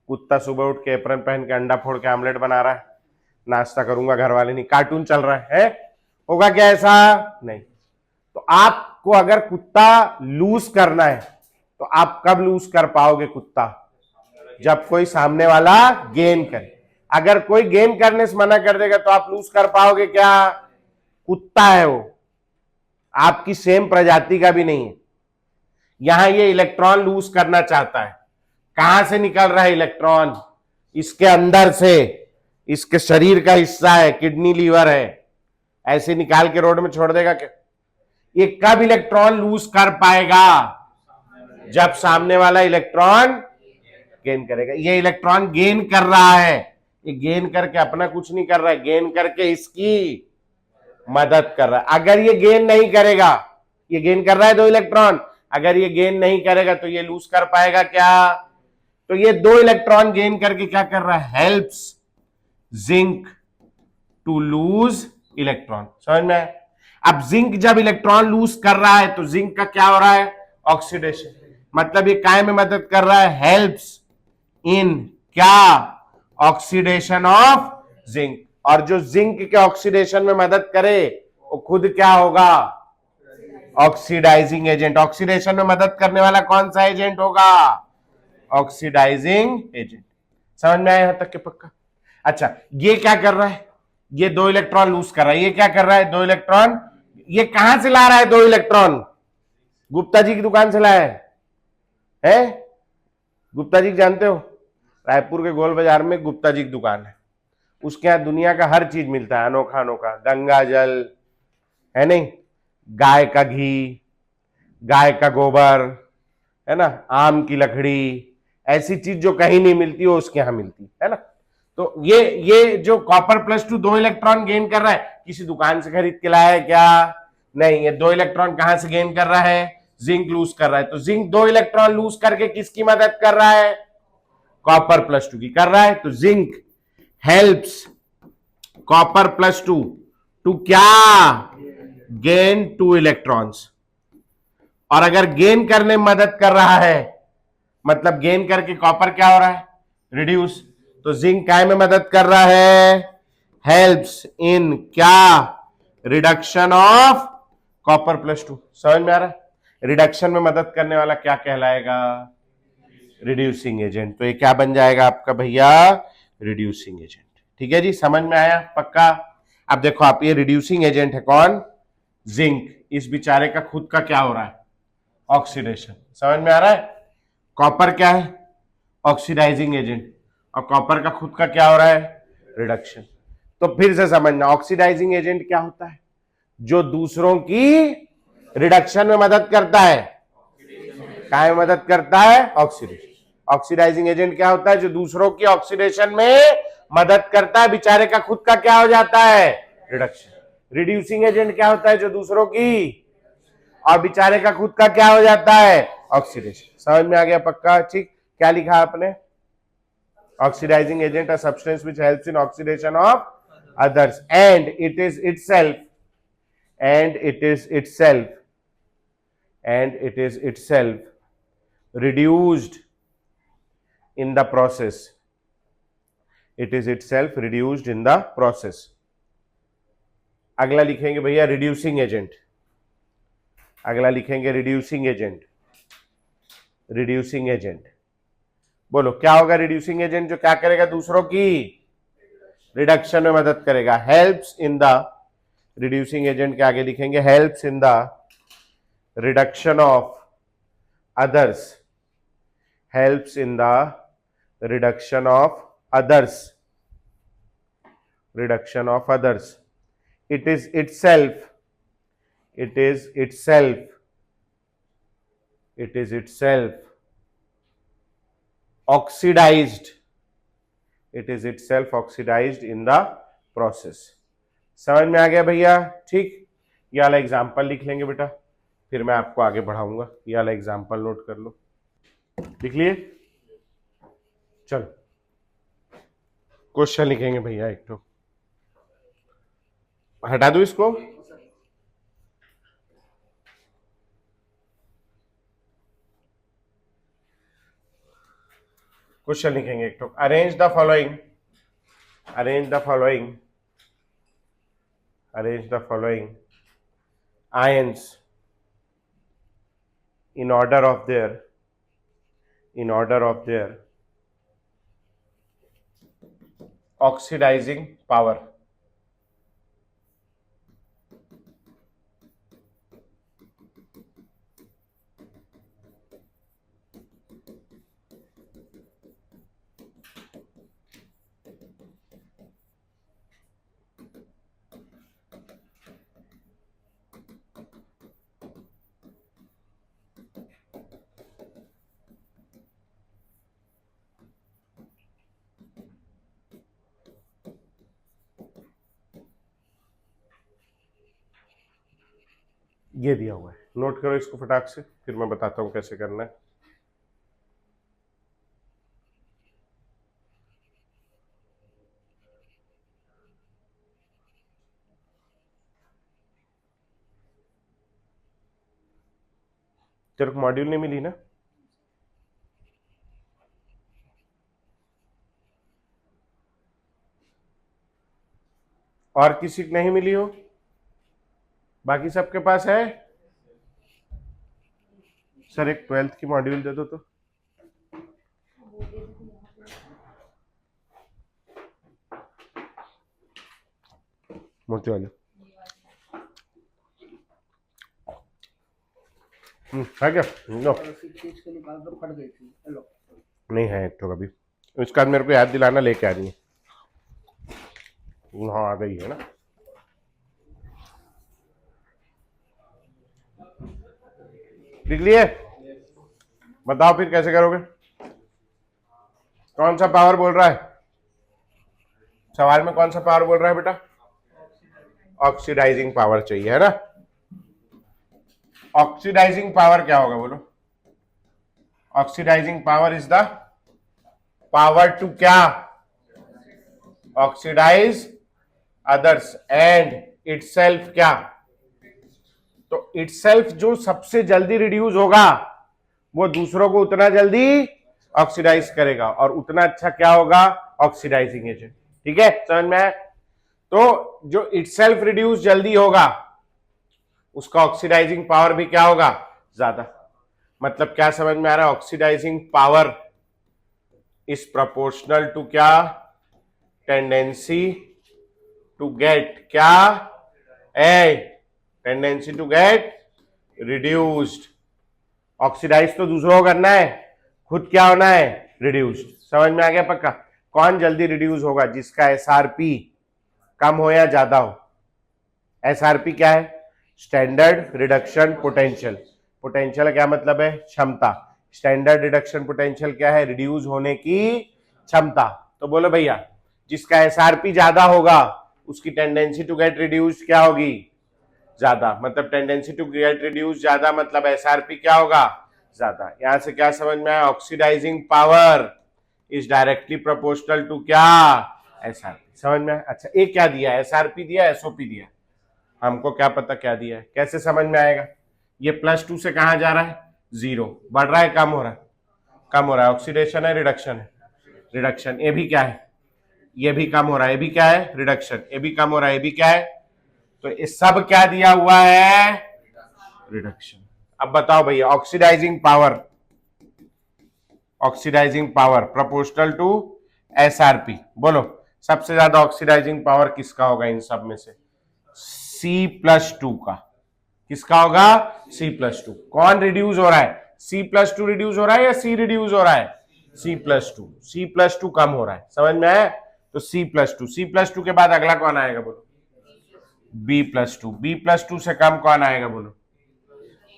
कुत्ता सुबह उठ के एप्रन पहन के अंडा फोड़ के आमलेट बना रहा है, नाश्ता करूंगा, घर वाले नहीं, कार्टून चल रहा है? होगा क्या ऐसा? नहीं। तो आपको अगर कुत्ता लूज करना है तो आप कब लूज कर पाओगे कुत्ता? जब कोई सामने वाला गेन करे। अगर कोई गेन करने से मना कर देगा तो आप लूज कर पाओगे क्या? कुत्ता है वो, आपकी सेम प्रजाति का भी नहीं है। यहां ये इलेक्ट्रॉन लूज करना चाहता है। कहां से निकल रहा है इलेक्ट्रॉन? इसके अंदर से, इसके शरीर का हिस्सा है, किडनी लीवर है, ऐसे निकाल के रोड में छोड़ देगा क्या? ये कब इलेक्ट्रॉन लूज कर पाएगा? जब सामने वाला इलेक्ट्रॉन गेन करेगा। ये इलेक्ट्रॉन गेन कर रहा है, ये गेन करके अपना कुछ नहीं कर रहा है, गेन करके इसकी मदद कर रहा है। अगर ये गेन नहीं करेगा, ये गेन कर रहा है 2 इलेक्ट्रॉन, अगर ये गेन नहीं करेगा तो ये लूज कर पाएगा क्या? तो ये 2 इलेक्ट्रॉन गेन करके क्या कर रहा है? Helps zinc to lose electron. समझ में? अब जिंक जब इलेक्ट्रॉन लूज कर रहा है तो जिंक का क्या हो रहा है? ऑक्सीडेशन। मतलब ये काय में मदद कर रहा है? हेल्प्स इन क्या? Oxidation of zinc. और जो जिंक के ऑक्सीडेशन में मदद करे वो खुद क्या होगा? Oxidising agent. ऑक्सीडेशन में मदद करने वाला कौन सा एजेंट होगा? Oxidising agent. समझ में आया यहां तक के? पक्का? अच्छा, ये क्या कर रहा है? ये 2 इलेक्ट्रॉन लूज कर रहा है। ये क्या कर रहा है? 2 इलेक्ट्रॉन। ये कहां से ला रहा है 2 इलेक्ट्रॉन? गुप्ता जी की दुकान से लाया है? गुप्ता जी जानते हो? रायपुर के गोल बाजार में गुप्ता जी की दुकान है, उसके यहां दुनिया का हर चीज मिलता है, अनोखा अनोखा। गंगा जल है नहीं, गाय का घी, गाय का गोबर, है ना, आम की लकड़ी, ऐसी चीज जो कहीं नहीं मिलती वो उसके यहां मिलती है ना। तो ये जो कॉपर +2 2 इलेक्ट्रॉन गेन कर रहा है, किसी दुकान से खरीद के लाया है क्या? नहीं। ये 2 इलेक्ट्रॉन कहां से गेन कर रहा है? जिंक लूज कर रहा है। तो जिंक 2 इलेक्ट्रॉन लूज करके किसकी मदद कर रहा है? कॉपर +2 की कर रहा है। तो जिंक हेल्प्स कॉपर +2 टू क्या? Gain 2 electrons. और अगर गेन करने में मदद कर रहा है, मतलब गेन करके कॉपर क्या हो रहा है, रिड्यूस, तो जिंक काय में मदद कर रहा है, हेल्प्स इन क्या, रिडक्शन ऑफ कॉपर +2। समझ में आ रहा है? रिडक्शन में मदद करने वाला क्या कहलाएगा, रिड्यूसिंग एजेंट। तो ये क्या बन जाएगा आपका भैया, रिड्यूसिंग एजेंट। ठीक है जी, समझ में आया पक्का। अब देखो आप, ये रिड्यूसिंग एजेंट है कौन, जिंक। इस बेचारे का खुद का क्या हो रहा है, ऑक्सीडेशन। समझ में आ रहा है? कॉपर क्या है, ऑक्सीडाइजिंग एजेंट, और कॉपर का खुद का क्या हो रहा है, रिडक्शन। तो फिर से समझना, ऑक्सीडाइजिंग एजेंट क्या होता है, जो दूसरों की रिडक्शन में मदद करता है, क्या में मदद करता है, ऑक्सीडेशन। ऑक्सीडाइजिंग एजेंट क्या होता है, जो दूसरों की ऑक्सीडेशन में मदद करता है, बेचारे का खुद का क्या हो जाता है, रिडक्शन। रिड्यूसिंग एजेंट क्या होता है, जो दूसरों की और बेचारे का खुद का क्या हो जाता है, ऑक्सीडेशन। समझ में आ गया पक्का? ठीक, क्या लिखा आपने, oxidising agent a substance which helps in oxidation of others and it is itself reduced in the process. It is itself reduced in the process. अगला लिखेंगे भैया रिड्यूसिंग एजेंट, अगला लिखेंगे रिड्यूसिंग एजेंट। रिड्यूसिंग एजेंट बोलो क्या होगा, रिड्यूसिंग एजेंट जो क्या करेगा, दूसरों की रिडक्शन में मदद करेगा, helps in the, reducing agent के आगे लिखेंगे helps in the reduction of others, helps in the reduction of others, reduction of others. It is itself oxidized, it is itself oxidized in the process. समझ में आ गया भैया? ठीक, ये वाला एग्जाम्पल लिख लेंगे बेटा, फिर मैं आपको आगे बढ़ाऊंगा। ये वाला एग्जाम्पल नोट कर लो, लिख लिए? चलो क्वेश्चन लिखेंगे भैया, एक तो हटा दो इसको। क्वेश्चन लिखेंगे एक तो, arrange the following ions in order of their oxidizing power. ये दिया हुआ है, नोट करो इसको फटाक से, फिर मैं बताता हूं कैसे करना है। तेरे को मॉड्यूल नहीं मिली ना? और किसी को नहीं मिली हो? बाकी सबके पास है? सर एक 12th की मॉड्यूल दे दो तो। मोती वाले है क्या? लो नहीं है एक तो, कभी उसका मेरे को याद दिलाना, लेके आ रही है। हाँ आ गई है ना। लिख लिए? बताओ फिर कैसे करोगे, कौन सा पावर बोल रहा है सवाल में, कौन सा पावर बोल रहा है बेटा? ऑक्सीडाइजिंग पावर चाहिए है ना। ऑक्सीडाइजिंग पावर क्या होगा बोलो? Oxidising power is the power to क्या, ऑक्सीडाइज अदर्स एंड इटसेल्फ क्या, तो इटसेल्फ जो सबसे जल्दी रिड्यूस होगा वो दूसरों को उतना जल्दी ऑक्सीडाइज करेगा, और उतना अच्छा क्या होगा, ऑक्सीडाइजिंग एजेंट। ठीक है, समझ में आया? तो जो इटसेल्फ रिड्यूस जल्दी होगा उसका ऑक्सीडाइजिंग पावर भी क्या होगा, ज्यादा। मतलब क्या समझ में आ रहा है, oxidising power is proportional to क्या, टेंडेंसी टू गेट क्या, a tendency to get reduced. Oxidise तो दूसरों को करना है, खुद क्या होना है, रिड्यूस्ड। समझ में आ गया पक्का? कौन जल्दी रिड्यूस होगा, जिसका एसआरपी कम हो या ज्यादा हो। एसआरपी क्या है, स्टैंडर्ड रिडक्शन पोटेंशियल। पोटेंशियल का क्या मतलब है, क्षमता। स्टैंडर्ड रिडक्शन पोटेंशियल क्या है, रिड्यूस होने की क्षमता। तो बोलो भैया, जिसका एसआरपी ज्यादा होगा उसकी टेंडेंसी टू गेट रिड्यूस क्या होगी, ज्यादा। मतलब टेंडेंसी टू गेट रिड्यूस ज्यादा, मतलब एसआरपी क्या होगा, ज्यादा। यहां से क्या समझ में आया, oxidising power is directly proportional to क्या, एसआरपी। समझ में आया? अच्छा, एक क्या दिया, एसआरपी दिया, एसओपी दिया, हमको क्या पता क्या दिया है, कैसे समझ में आएगा। ये +2 से कहां जा रहा है, 0, बढ़ रहा है, कम हो रहा है, कम हो रहा है। ऑक्सीडेशन है, रिडक्शन है, रिडक्शन। ये भी क्या है, ये भी कम हो रहा है, ये भी क्या है, रिडक्शन। ये भी कम हो रहा है, ये भी क्या है। तो ये सब क्या दिया हुआ है, रिडक्शन। अब बताओ भैया, oxidising power, oxidising power proportional to SRP. बोलो सबसे ज्यादा ऑक्सीडाइजिंग पावर किसका होगा इन सब में से, C+2 का। किसका होगा, C+2। कौन रिड्यूस हो रहा है, C+2 रिड्यूस हो रहा है या C रिड्यूस हो रहा है, C+2। C+2 कम हो रहा है, समझ में आया? तो C+2, C+2 के बाद अगला कौन आएगा बोलो, B+2। B+2 से कम कौन आएगा बोलो,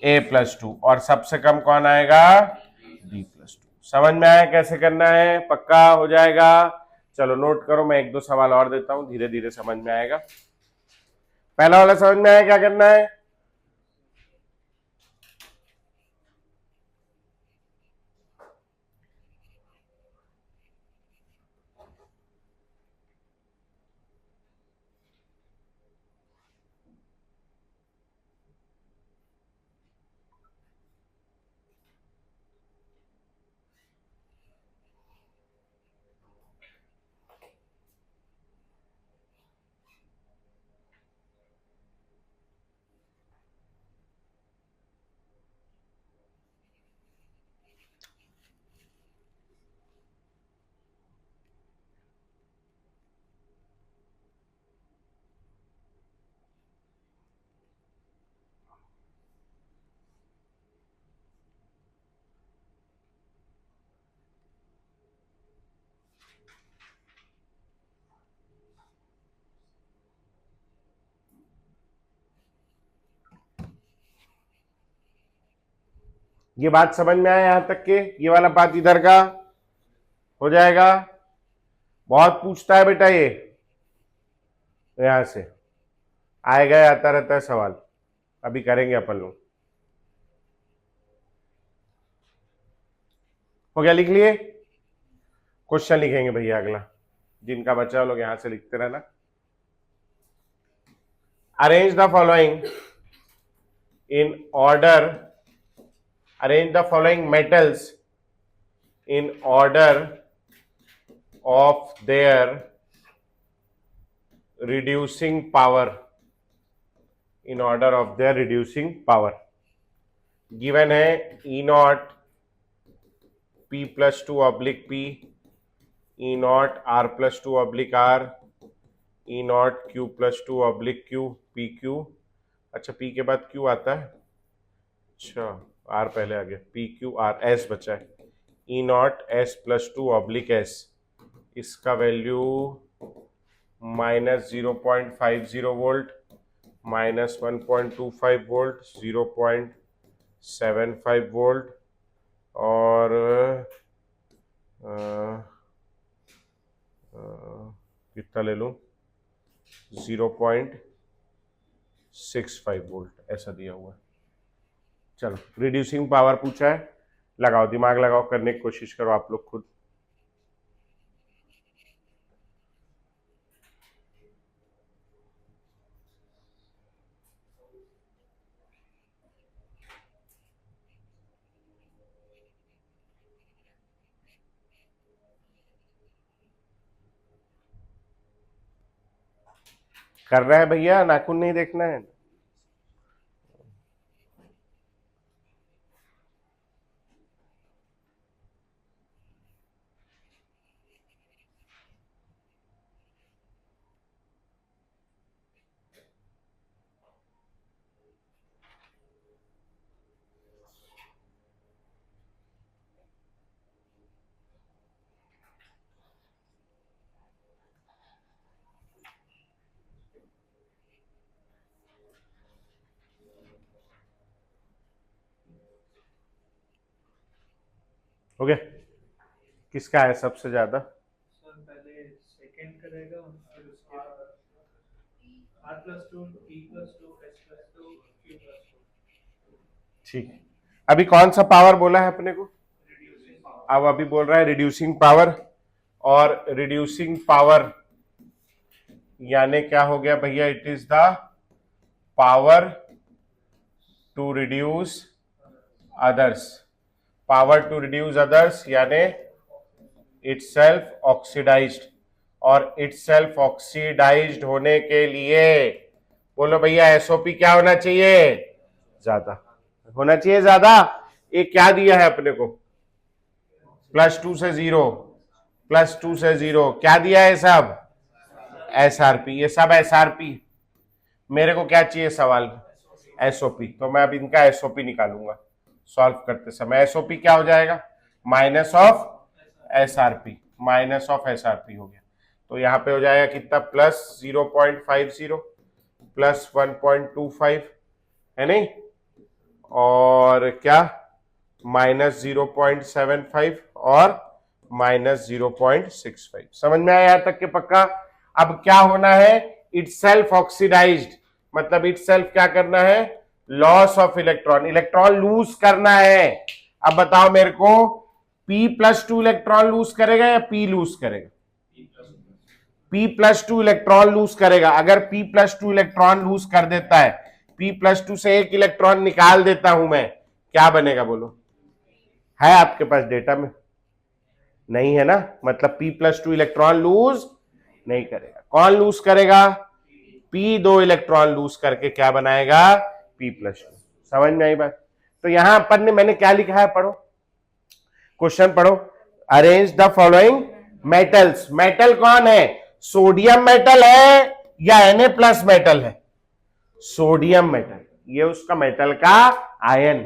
A+2। और सबसे कम कौन आएगा, D+2। समझ में आया कैसे करना है, पक्का हो जाएगा। चलो नोट करो, मैं 1-2 सवाल और देता हूं, धीरे धीरे समझ में आएगा। पहला वाला समझ में आया, क्या करना है, ये बात समझ में आया यहां तक के, ये वाला बात इधर का हो जाएगा। बहुत पूछता है बेटा ये, यहां से आएगा, आता रहता है सवाल, अभी करेंगे अपन लोग। हो गया, लिख लिए? क्वेश्चन लिखेंगे भैया अगला, जिनका बचा वो लोग यहां से लिखते रहना। Arrange the following in order, arrange the following metals in order of their reducing power, in order of their reducing power। given है E0 P+2/P, E0 R+2/R, E0 Q+2/Q, PQ। अच्छा, P के बाद Q आता है, अच्छा R पहले आ गया, PQR, S बचा है, E0 S+2/S। इसका वैल्यू -0.50 वोल्ट, -1.25 वोल्ट, 0.75 वोल्ट, और कितना ले लूं, 0.65 वोल्ट, ऐसा दिया हुआ है। चलो, रिड्यूसिंग पावर पूछा है, लगाओ, दिमाग लगाओ, करने की कोशिश करो आप लोग खुद। कर रहा है भैया, नाखून नहीं देखना है। हो गया? किसका है सबसे ज्यादा? सर पहले सेकंड करेगा, फिर उसके बाद r plus two, e plus two, s plus two, q plus two. ठीक है, अभी कौन सा पावर बोला है अपने को? Reducing power. अब अभी बोल रहा है रिड्यूसिंग पावर, और रिड्यूसिंग पावर यानी क्या हो गया भैया? It is the power to reduce others. Power to reduce others यानी इटसेल्फ ऑक्सीडाइज्ड, और इटसेल्फ ऑक्सीडाइज्ड होने के लिए बोलो भैया एसओपी क्या होना चाहिए? ज्यादा होना चाहिए। ज्यादा ये क्या दिया है अपने को? +2 से 0, +2 से 0 क्या दिया है? सब एसआरपी, ये सब एसआरपी। मेरे को क्या चाहिए सवाल? एसओपी। तो मैं अब इनका एसओपी निकालूंगा सॉल्व करते समय। एसओपी क्या हो जाएगा? Minus of SRP, minus of SRP हो गया। तो यहां पे हो जाएगा कितना? +0.50 +1.25 है नहीं, और क्या -0.75 और -0.65। समझ में आया यहां तक के? पक्का? अब क्या होना है? इटसेल्फ ऑक्सीडाइज्ड मतलब इटसेल्फ क्या करना है? Loss of electron, electron lose करना है। अब बताओ मेरे को, P+2 इलेक्ट्रॉन लूज करेगा या P लूज करेगा? P+2 इलेक्ट्रॉन लूज करेगा। अगर P+2 इलेक्ट्रॉन लूज कर देता है, P+2 से एक इलेक्ट्रॉन निकाल देता हूं मैं, क्या बनेगा बोलो? है आपके पास डेटा में? नहीं है ना, मतलब P+2 इलेक्ट्रॉन लूज नहीं करेगा। कौन लूज करेगा? P 2 इलेक्ट्रॉन लूज करके क्या बनाएगा? P+2। समझ में आई बात? तो यहां अपन ने, मैंने क्या लिखा है पढ़ो, क्वेश्चन पढ़ो। Arrange the following metals. Metal कौन है? सोडियम मेटल है या Na+ मेटल है? सोडियम मेटल, ये उसका मेटल का आयन।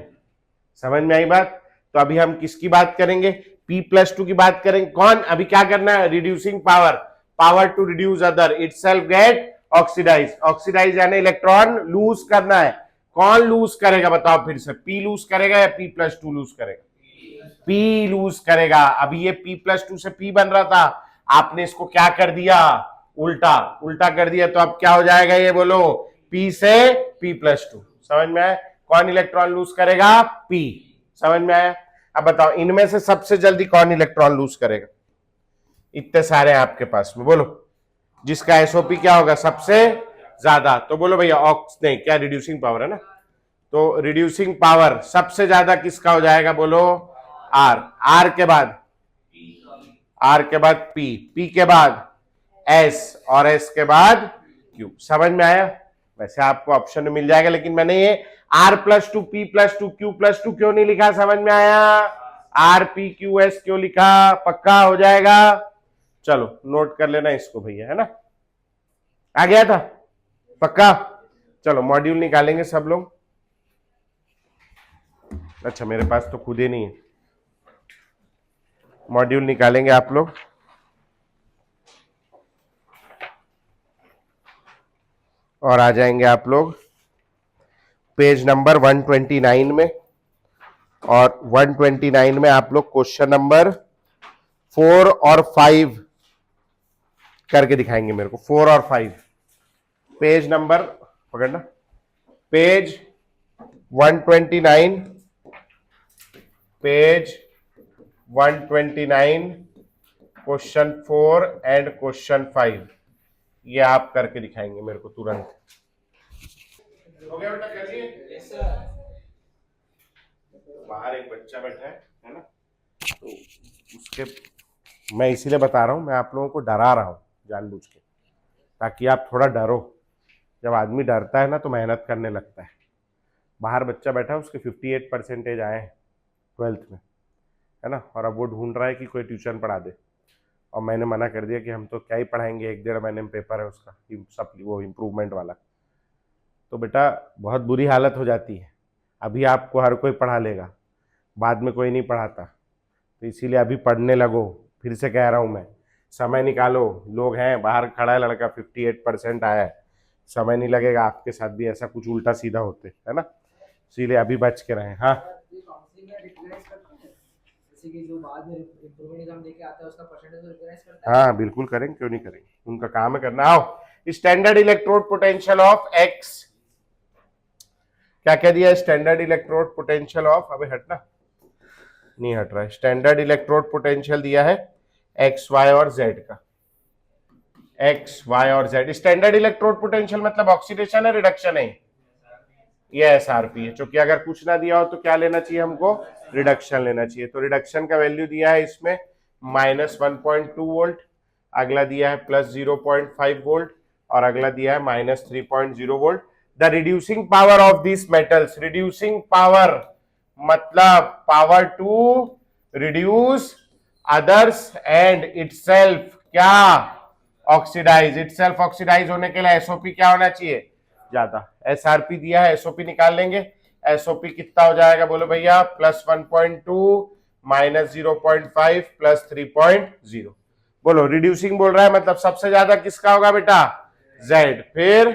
समझ में आई बात? तो अभी हम किसकी बात करेंगे? P+2 की बात करेंगे। कौन? अभी क्या करना है? Reducing power, power to reduce other, itself get oxidise. Oxidise यानी इलेक्ट्रॉन लूज करना है। कौन लूज करेगा बताओ फिर से? P लूज करेगा या P+2 लूज करेगा? P लूज करेगा। अभी ये P+2 से P बन रहा था, आपने इसको क्या कर दिया? उल्टा, उल्टा कर दिया। तो अब क्या हो जाएगा ये बोलो? P से P+2। समझ में आया? कौन इलेक्ट्रॉन लूज करेगा? P। समझ में आया? अब बताओ इनमें से सबसे जल्दी कौन इलेक्ट्रॉन लूज करेगा? इतने सारे आपके पास में, बोलो जिसका एसओपी क्या होगा? सबसे ज्यादा। तो बोलो भैया ऑक्स नहीं, क्या रिड्यूसिंग पावर है ना, तो रिड्यूसिंग पावर सबसे ज्यादा किसका हो जाएगा? बोलो आर। आर के बाद, आर के बाद P, P के बाद S, और S के बाद Q। समझ में आया? वैसे आपको ऑप्शन में मिल जाएगा, लेकिन मैंने ये R+2 P+2 Q+2 क्यों नहीं लिखा? समझ में आया? RPQS क्यों लिखा? पक्का हो जाएगा? चलो नोट कर लेना इसको भैया, है ना? आ गया था? पक्का? चलो मॉड्यूल निकालेंगे सब लोग। अच्छा मेरे पास तो खुद ही नहीं है, मॉड्यूल निकालेंगे आप लोग। और आ जाएंगे आप लोग पेज नंबर 129 में, और 129 में आप लोग क्वेश्चन नंबर 4 और 5 करके दिखाएंगे मेरे को। 4 और 5 पेज नंबर पकड़ना, page 129, page 129 question 4 and question 5 ये आप करके दिखाएंगे मेरे को तुरंत। हो गया बेटा? कर लिए? Yes sir. बाहर एक बच्चा बैठा है ना, तो उसके मैं इसीलिए बता रहा हूं, मैं आप लोगों को डरा रहा हूं जानबूझ के, ताकि आप थोड़ा डरो। जब आदमी डरता है ना तो मेहनत करने लगता है। बाहर बच्चा बैठा है, उसके 58% आए हैं 12th में, है ना, और अब वो ढूंढ रहा है कि कोई ट्यूशन पढ़ा दे, और मैंने मना कर दिया कि हम तो क्या ही पढ़ाएंगे, 1-1.5 महीने में पेपर है उसका, सब वो इम्प्रूवमेंट वाला। तो बेटा बहुत बुरी हालत हो जाती है। अभी आपको हर कोई पढ़ा लेगा, बाद में कोई नहीं पढ़ाता, तो इसीलिए अभी पढ़ने लगो। फिर से कह रहा हूँ मैं, समय निकालो। लोग हैं बाहर खड़ा है लड़का, 58% आया है, समय नहीं लगेगा, आपके साथ भी ऐसा कुछ उल्टा सीधा होते, है ना, इसीलिए अभी बच के रहें। हाँ जैसे कि जो बाद में इंप्रूवमेंट एग्जाम देके आता है उसका परसेंटेज तो रिकॉग्नाइज करता है। हाँ बिल्कुल करेंगे, क्यों नहीं करेंगे, उनका काम है करना। आओ, standard electrode potential of x, क्या कह दिया, स्टैंडर्ड इलेक्ट्रोड पोटेंशियल ऑफ, अबे हटना, नहीं हट रहा है। स्टैंडर्ड इलेक्ट्रोड पोटेंशियल दिया है एक्स वाई और जेड का, एक्स वाई और जेड। स्टैंडर्ड इलेक्ट्रोड पोटेंशियल मतलब ऑक्सीडेशन है, रिडक्शन है, ये एसआरपी है। क्योंकि अगर कुछ ना दिया हो तो क्या लेना चाहिए हमको, रिडक्शन लेना चाहिए। तो रिडक्शन का वैल्यू दिया है इसमें -1.2 वोल्ट, अगला दिया है +0.5 वोल्ट, और अगला दिया है -3.0 volt. The reducing power of this metals, reducing power मतलब power to reduce others and itself क्या ऑक्सीडाइज, इटसेल्फ ऑक्सीडाइज होने के लिए एसओपी क्या होना चाहिए, ज्यादा। एसआरपी दिया है, एसओपी निकाल लेंगे। एसओपी कितना हो जाएगा बोलो भैया, +1.2 -0.5 +3.0। बोलो, रिड्यूसिंग बोल रहा है मतलब सबसे ज्यादा किसका होगा बेटा, Z, फिर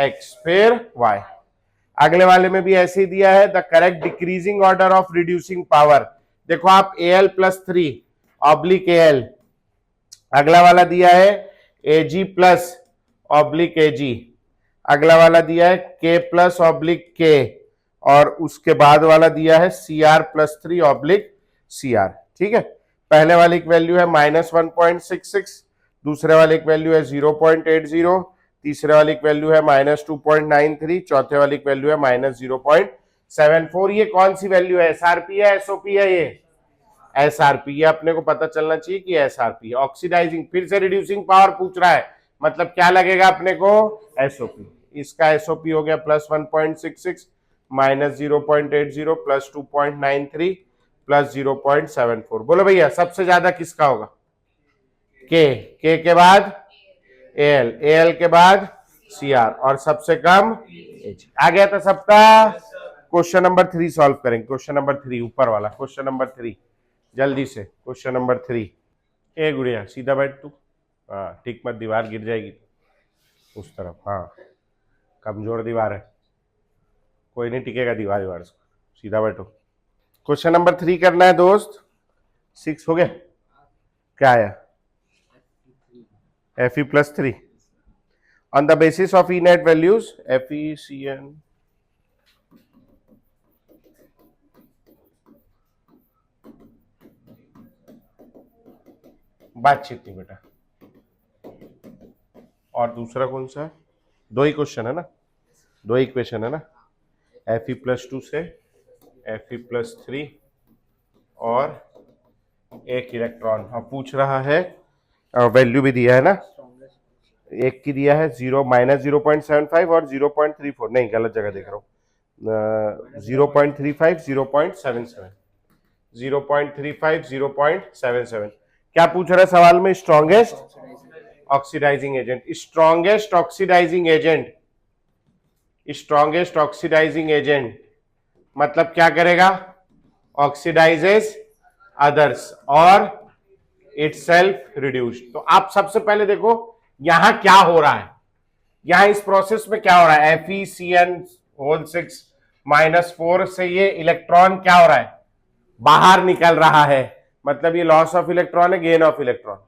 X, फिर Y। अगले वाले में भी ऐसे ही दिया है, the correct decreasing order of reducing power. देखो आप Al+3 ऑब्लिक Al, अगला वाला दिया है Ag+ऑब्लिक Ag, अगला वाला दिया है K+ऑब्लिक K, और उसके बाद वाला दिया है Cr+3 ऑब्लिक Cr। ठीक है, पहले वाले की वैल्यू है -1.66, दूसरे वाले की वैल्यू है 0.80, तीसरे वाली की वैल्यू है -2.93, चौथे वाली की वैल्यू है -0.74। ये कौन सी वैल्यू है, एसआरपी है एसओपी है, ये एसआरपी, ये अपने को पता चलना चाहिए कि एसआरपी है। ऑक्सीडाइजिंग, फिर से रिड्यूसिंग पावर पूछ रहा है, मतलब क्या लगेगा अपने को, एसओपी। इसका एसओपी हो गया +1.66 -0.80 +2.93 +0.74। बोलो भैया सबसे ज्यादा किसका होगा, के के बाद एल, एल के बाद सीआर, और सबसे कम एच। आ गया था सबका। क्वेश्चन नंबर 3 सॉल्व करेंगे। क्वेश्चन नंबर 3 ऊपर वाला, क्वेश्चन नंबर 3 जल्दी से। क्वेश्चन नंबर 3, ए गुड़िया सीधा बैठ तू, हाँ ठीक मत, दीवार गिर जाएगी उस तरफ, हाँ कमजोर दीवार है, कोई नहीं टिकेगा दीवार, सीधा बैठो। क्वेश्चन नंबर 3 करना है दोस्त। 6 हो गया, क्या आया, Fe+3 on the basis of E net values, FeCN बातचीत नहीं बेटा। और दूसरा कौन सा है, 2 ही क्वेश्चन है ना, 2 ही इक्वेशन है ना, Fe+2 से Fe+3 और 1 इलेक्ट्रॉन। अब पूछ रहा है, वैल्यू भी दिया है ना, एक की दिया है -0.75 और 0.34, नहीं गलत जगह देख रहा हूँ, 0.35 0.77, 0.35 0.77। क्या पूछ रहा है सवाल में, strongest oxidising agent. Strongest oxidising agent, strongest oxidising agent मतलब क्या करेगा, ऑक्सीडाइजेस अदर्स और इटसेल्फ रिड्यूस्ड। तो आप सबसे पहले देखो यहां क्या हो रहा है, यहां इस प्रोसेस में क्या हो रहा है, FeCN6 -4 से ये इलेक्ट्रॉन क्या हो रहा है, बाहर निकल रहा है, मतलब ये लॉस ऑफ इलेक्ट्रॉन है, gain of electron,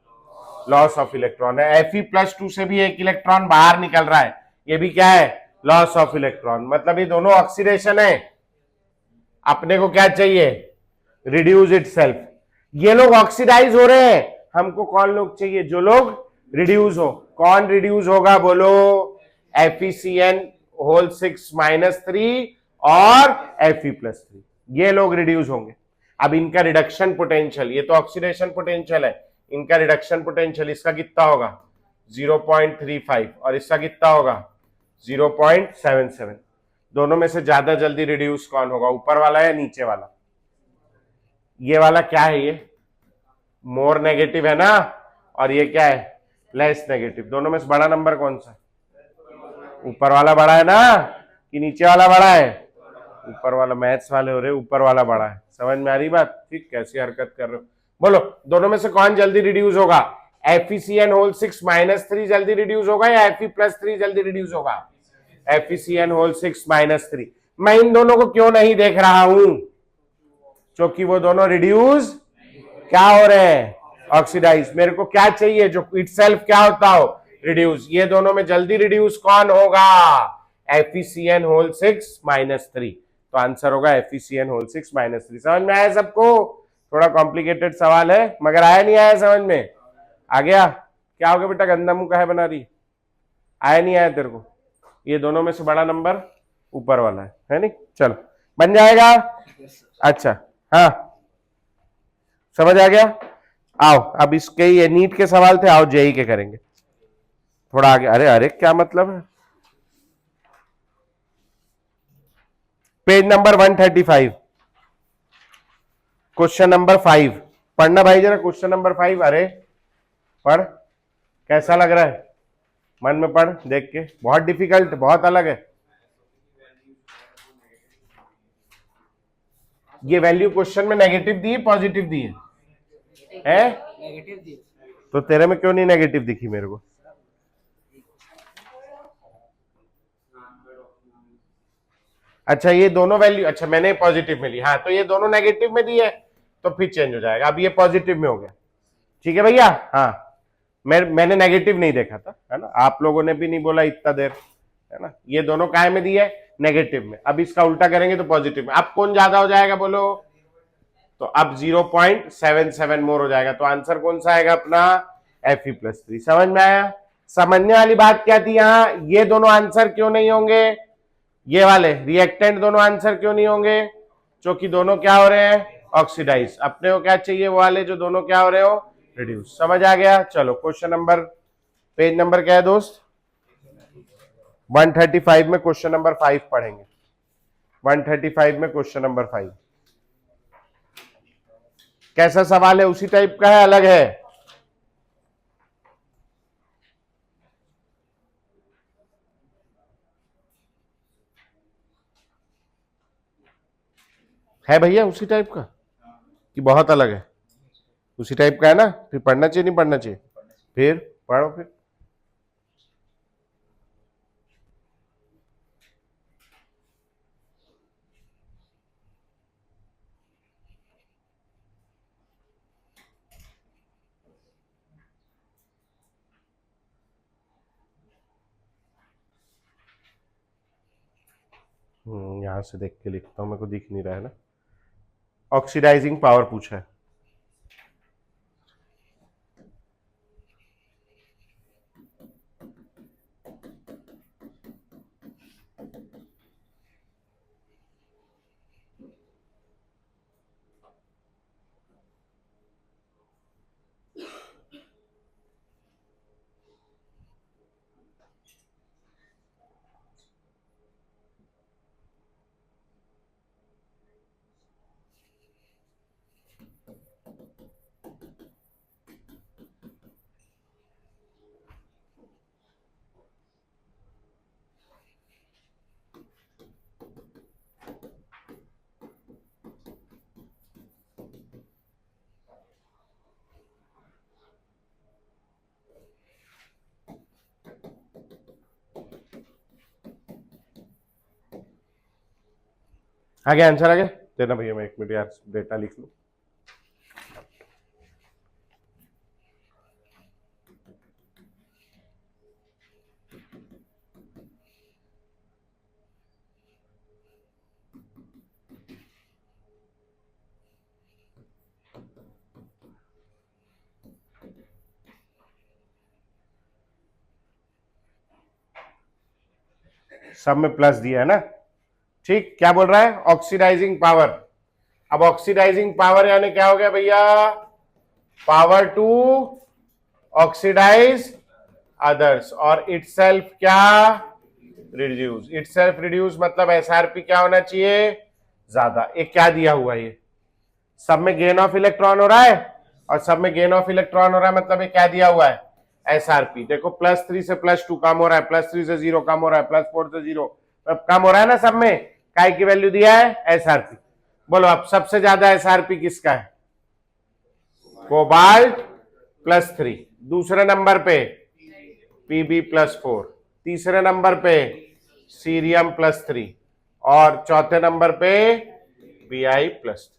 loss of electron है। Fe+2 से भी 1 इलेक्ट्रॉन बाहर निकल रहा है, ये भी क्या है, लॉस ऑफ इलेक्ट्रॉन, मतलब ये दोनों ऑक्सीडेशन है। अपने को क्या चाहिए, रिड्यूस इटसेल्फ। ये लोग ऑक्सीडाइज हो रहे हैं, हमको कौन लोग चाहिए, जो लोग रिड्यूस हो। कौन रिड्यूस होगा बोलो, FeCN6 -3 और Fe+3, ये लोग रिड्यूस होंगे। अब इनका रिडक्शन पोटेंशियल, ये तो ऑक्सीडेशन पोटेंशियल है, इनका रिडक्शन पोटेंशियल इसका कितना होगा 0.35 और इसका कितना होगा 0.77। दोनों में से ज्यादा जल्दी रिड्यूस कौन होगा, ऊपर वाला या नीचे वाला? ये वाला क्या है, ये मोर नेगेटिव है ना, और ये क्या है, लेस नेगेटिव। दोनों में से बड़ा नंबर कौन सा? ऊपर वाला बड़ा है ना, कि नीचे वाला बड़ा है? ऊपर वाला। मैथ्स वाले हो रहे, ऊपर वाला बड़ा है। समझ में आ रही बात? ठीक, कैसी हरकत कर रहे हो? बोलो, दोनों में से कौन जल्दी रिड्यूस होगा? FeCN होल 6 -3 जल्दी रिड्यूस होगा या Fe+3 जल्दी रिड्यूस होगा? FeCN whole 6 -3। मैं इन दोनों को क्यों नहीं देख रहा हूं? क्योंकि वो दोनों रिड्यूस क्या हो रहे हैं, ऑक्सीडाइज। मेरे को क्या चाहिए, जो इटसेल्फ क्या होता हो, रिड्यूस। ये दोनों में जल्दी रिड्यूस कौन होगा? FeCN whole 6 -3। तो आंसर होगा FeCN होल 6 -3। समझ में आया सबको? थोड़ा कॉम्प्लिकेटेड सवाल है, मगर आया नहीं आया समझ में? आ गया? क्या हो गया बेटा, गंदा मुंह काहे बना रही? आया नहीं आया तेरे को? ये दोनों में से बड़ा नंबर ऊपर वाला है नहीं? चलो, बन जाएगा। अच्छा, हाँ, समझ आ गया? आओ, अब इसके ये नीट के सवाल थे, आओ जेई के करेंगे थोड़ा आगे। अरे अरे, क्या मतलब है? पेज नंबर 135, क्वेश्चन नंबर 5 पढ़ना भाई जरा। क्वेश्चन नंबर 5, अरे पढ़, कैसा लग रहा है? मन में पढ़, देख के। बहुत डिफिकल्ट, बहुत अलग है ये। वैल्यू क्वेश्चन में नेगेटिव दी है, पॉजिटिव दी है? नेगेटिव दी। तो तेरे में क्यों नहीं नेगेटिव दिखी मेरे को? अच्छा, ये दोनों वैल्यू, अच्छा मैंने पॉजिटिव में ली, हाँ, तो ये दोनों नेगेटिव में दी है, तो फिर चेंज हो जाएगा। अब ये पॉजिटिव में हो गया, ठीक है भैया? हाँ, मैंने नेगेटिव नहीं देखा था, है ना? आप लोगों ने भी नहीं बोला इतना देर, है ना? ये दोनों काय में दी है, नेगेटिव में। अब इसका उल्टा करेंगे तो पॉजिटिव में। अब कौन ज्यादा हो जाएगा बोलो? तो अब 0.77 मोर हो जाएगा। तो आंसर कौन सा आएगा अपना? Fe+3। समझ में आया? समझने वाली बात क्या थी यहाँ? ये दोनों आंसर क्यों नहीं होंगे, ये वाले रिएक्टेंट दोनों आंसर क्यों नहीं होंगे? क्योंकि दोनों क्या हो रहे हैं, ऑक्सीडाइज। अपने को क्या चाहिए, वो वाले जो दोनों क्या हो रहे हो, रिड्यूस। समझ आ गया? चलो, क्वेश्चन नंबर, पेज नंबर क्या है दोस्त? 135 में क्वेश्चन नंबर 5 पढ़ेंगे। 135 में क्वेश्चन नंबर 5 कैसा सवाल है? उसी टाइप का है, अलग है? है भैया उसी टाइप का कि बहुत अलग है? उसी टाइप का है ना? फिर पढ़ना चाहिए नहीं पढ़ना चाहिए? फिर पढ़ो फिर। यहां से देख के लिखता हूं, मेरे को दिख नहीं रहा है ना। ऑक्सीडाइजिंग पावर पूछा है। आ गया आंसर? आ गया? देना भैया, मैं 1 मिनट यार डेटा लिख लूं। सब में प्लस दिया है ना? ठीक, क्या बोल रहा है? Oxidising power. अब ऑक्सीडाइजिंग पावर यानी क्या हो गया भैया? पावर टू ऑक्सीडाइज अदर्स, और इटसेल्फ क्या? रिड्यूस, इटसेल्फ रिड्यूस मतलब एसआरपी क्या होना चाहिए, ज्यादा। एक क्या दिया हुआ है, ये सब में गेन ऑफ इलेक्ट्रॉन हो रहा है और सब में गेन ऑफ इलेक्ट्रॉन हो रहा है, मतलब ये क्या दिया हुआ है, एसआरपी। देखो +3 से +2 कम हो रहा है, +3 से 0 कम हो रहा है, +4 से 0 कम हो रहा है ना, सब में काय की वैल्यू दिया है, एसआरपी। बोलो अब सबसे ज्यादा एसआरपी किसका है, कोबाल्ट +3, दूसरे नंबर पे पीबी +4, तीसरे नंबर पे सीरियम +3 और चौथे नंबर पे Bi+3।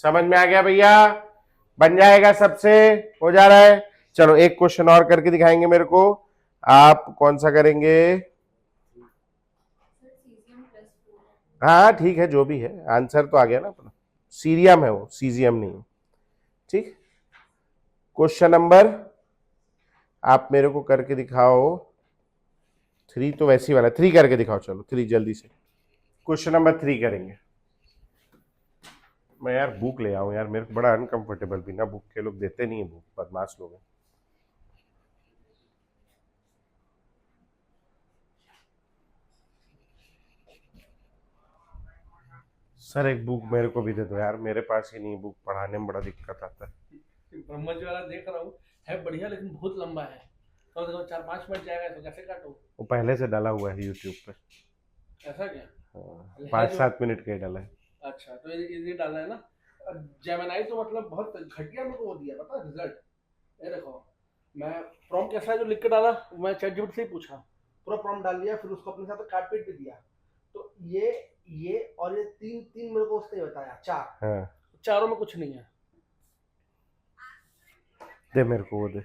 समझ में आ गया भैया, बन जाएगा, सबसे हो जा रहा है। चलो एक क्वेश्चन और करके दिखाएंगे मेरे को, आप कौन सा करेंगे, हाँ ठीक है, जो भी है आंसर तो आ गया ना अपना, सीरियम है वो, सीजियम नहीं। ठीक, क्वेश्चन नंबर आप मेरे को करके दिखाओ 3, तो वैसी वाला 3 करके दिखाओ, चलो 3 जल्दी से। क्वेश्चन नंबर 3 करेंगे। मैं यार बुक ले आऊं यार, मेरे को बड़ा अनकंफर्टेबल, बिना बुक के लोग देते नहीं है बुक, बदमाश लोग हैं। सर एक बुक मेरे को भी दे दो यार, मेरे पास ही नहीं, बुक पढ़ाने में बड़ा दिक्कत आता है। ब्रह्मा जी वाला देख रहा हूँ, है बढ़िया लेकिन बहुत लंबा है, कम से कम 4-5 मिनट जाएगा, तो कैसे काटो। वो पहले से डाला हुआ है यूट्यूब पे, ऐसा क्या? हाँ, 5-7 मिनट का ही डाला है। अच्छा, तो ये डालना है ना। जेमिनाई तो मतलब बहुत घटिया मेरे को वो दिया, पता है रिजल्ट। ये देखो, मैं प्रॉम्प्ट कैसा है जो लिख के डाला, मैं चैटजीपीटी से ही पूछा, पूरा प्रॉम्प्ट डाल दिया, फिर उसको अपने साथ काट पीट भी दिया, तो ये और ये तीन मेरे को उसने बताया, 4, हाँ चारों में कुछ नहीं है। दे मेरे को वो दे,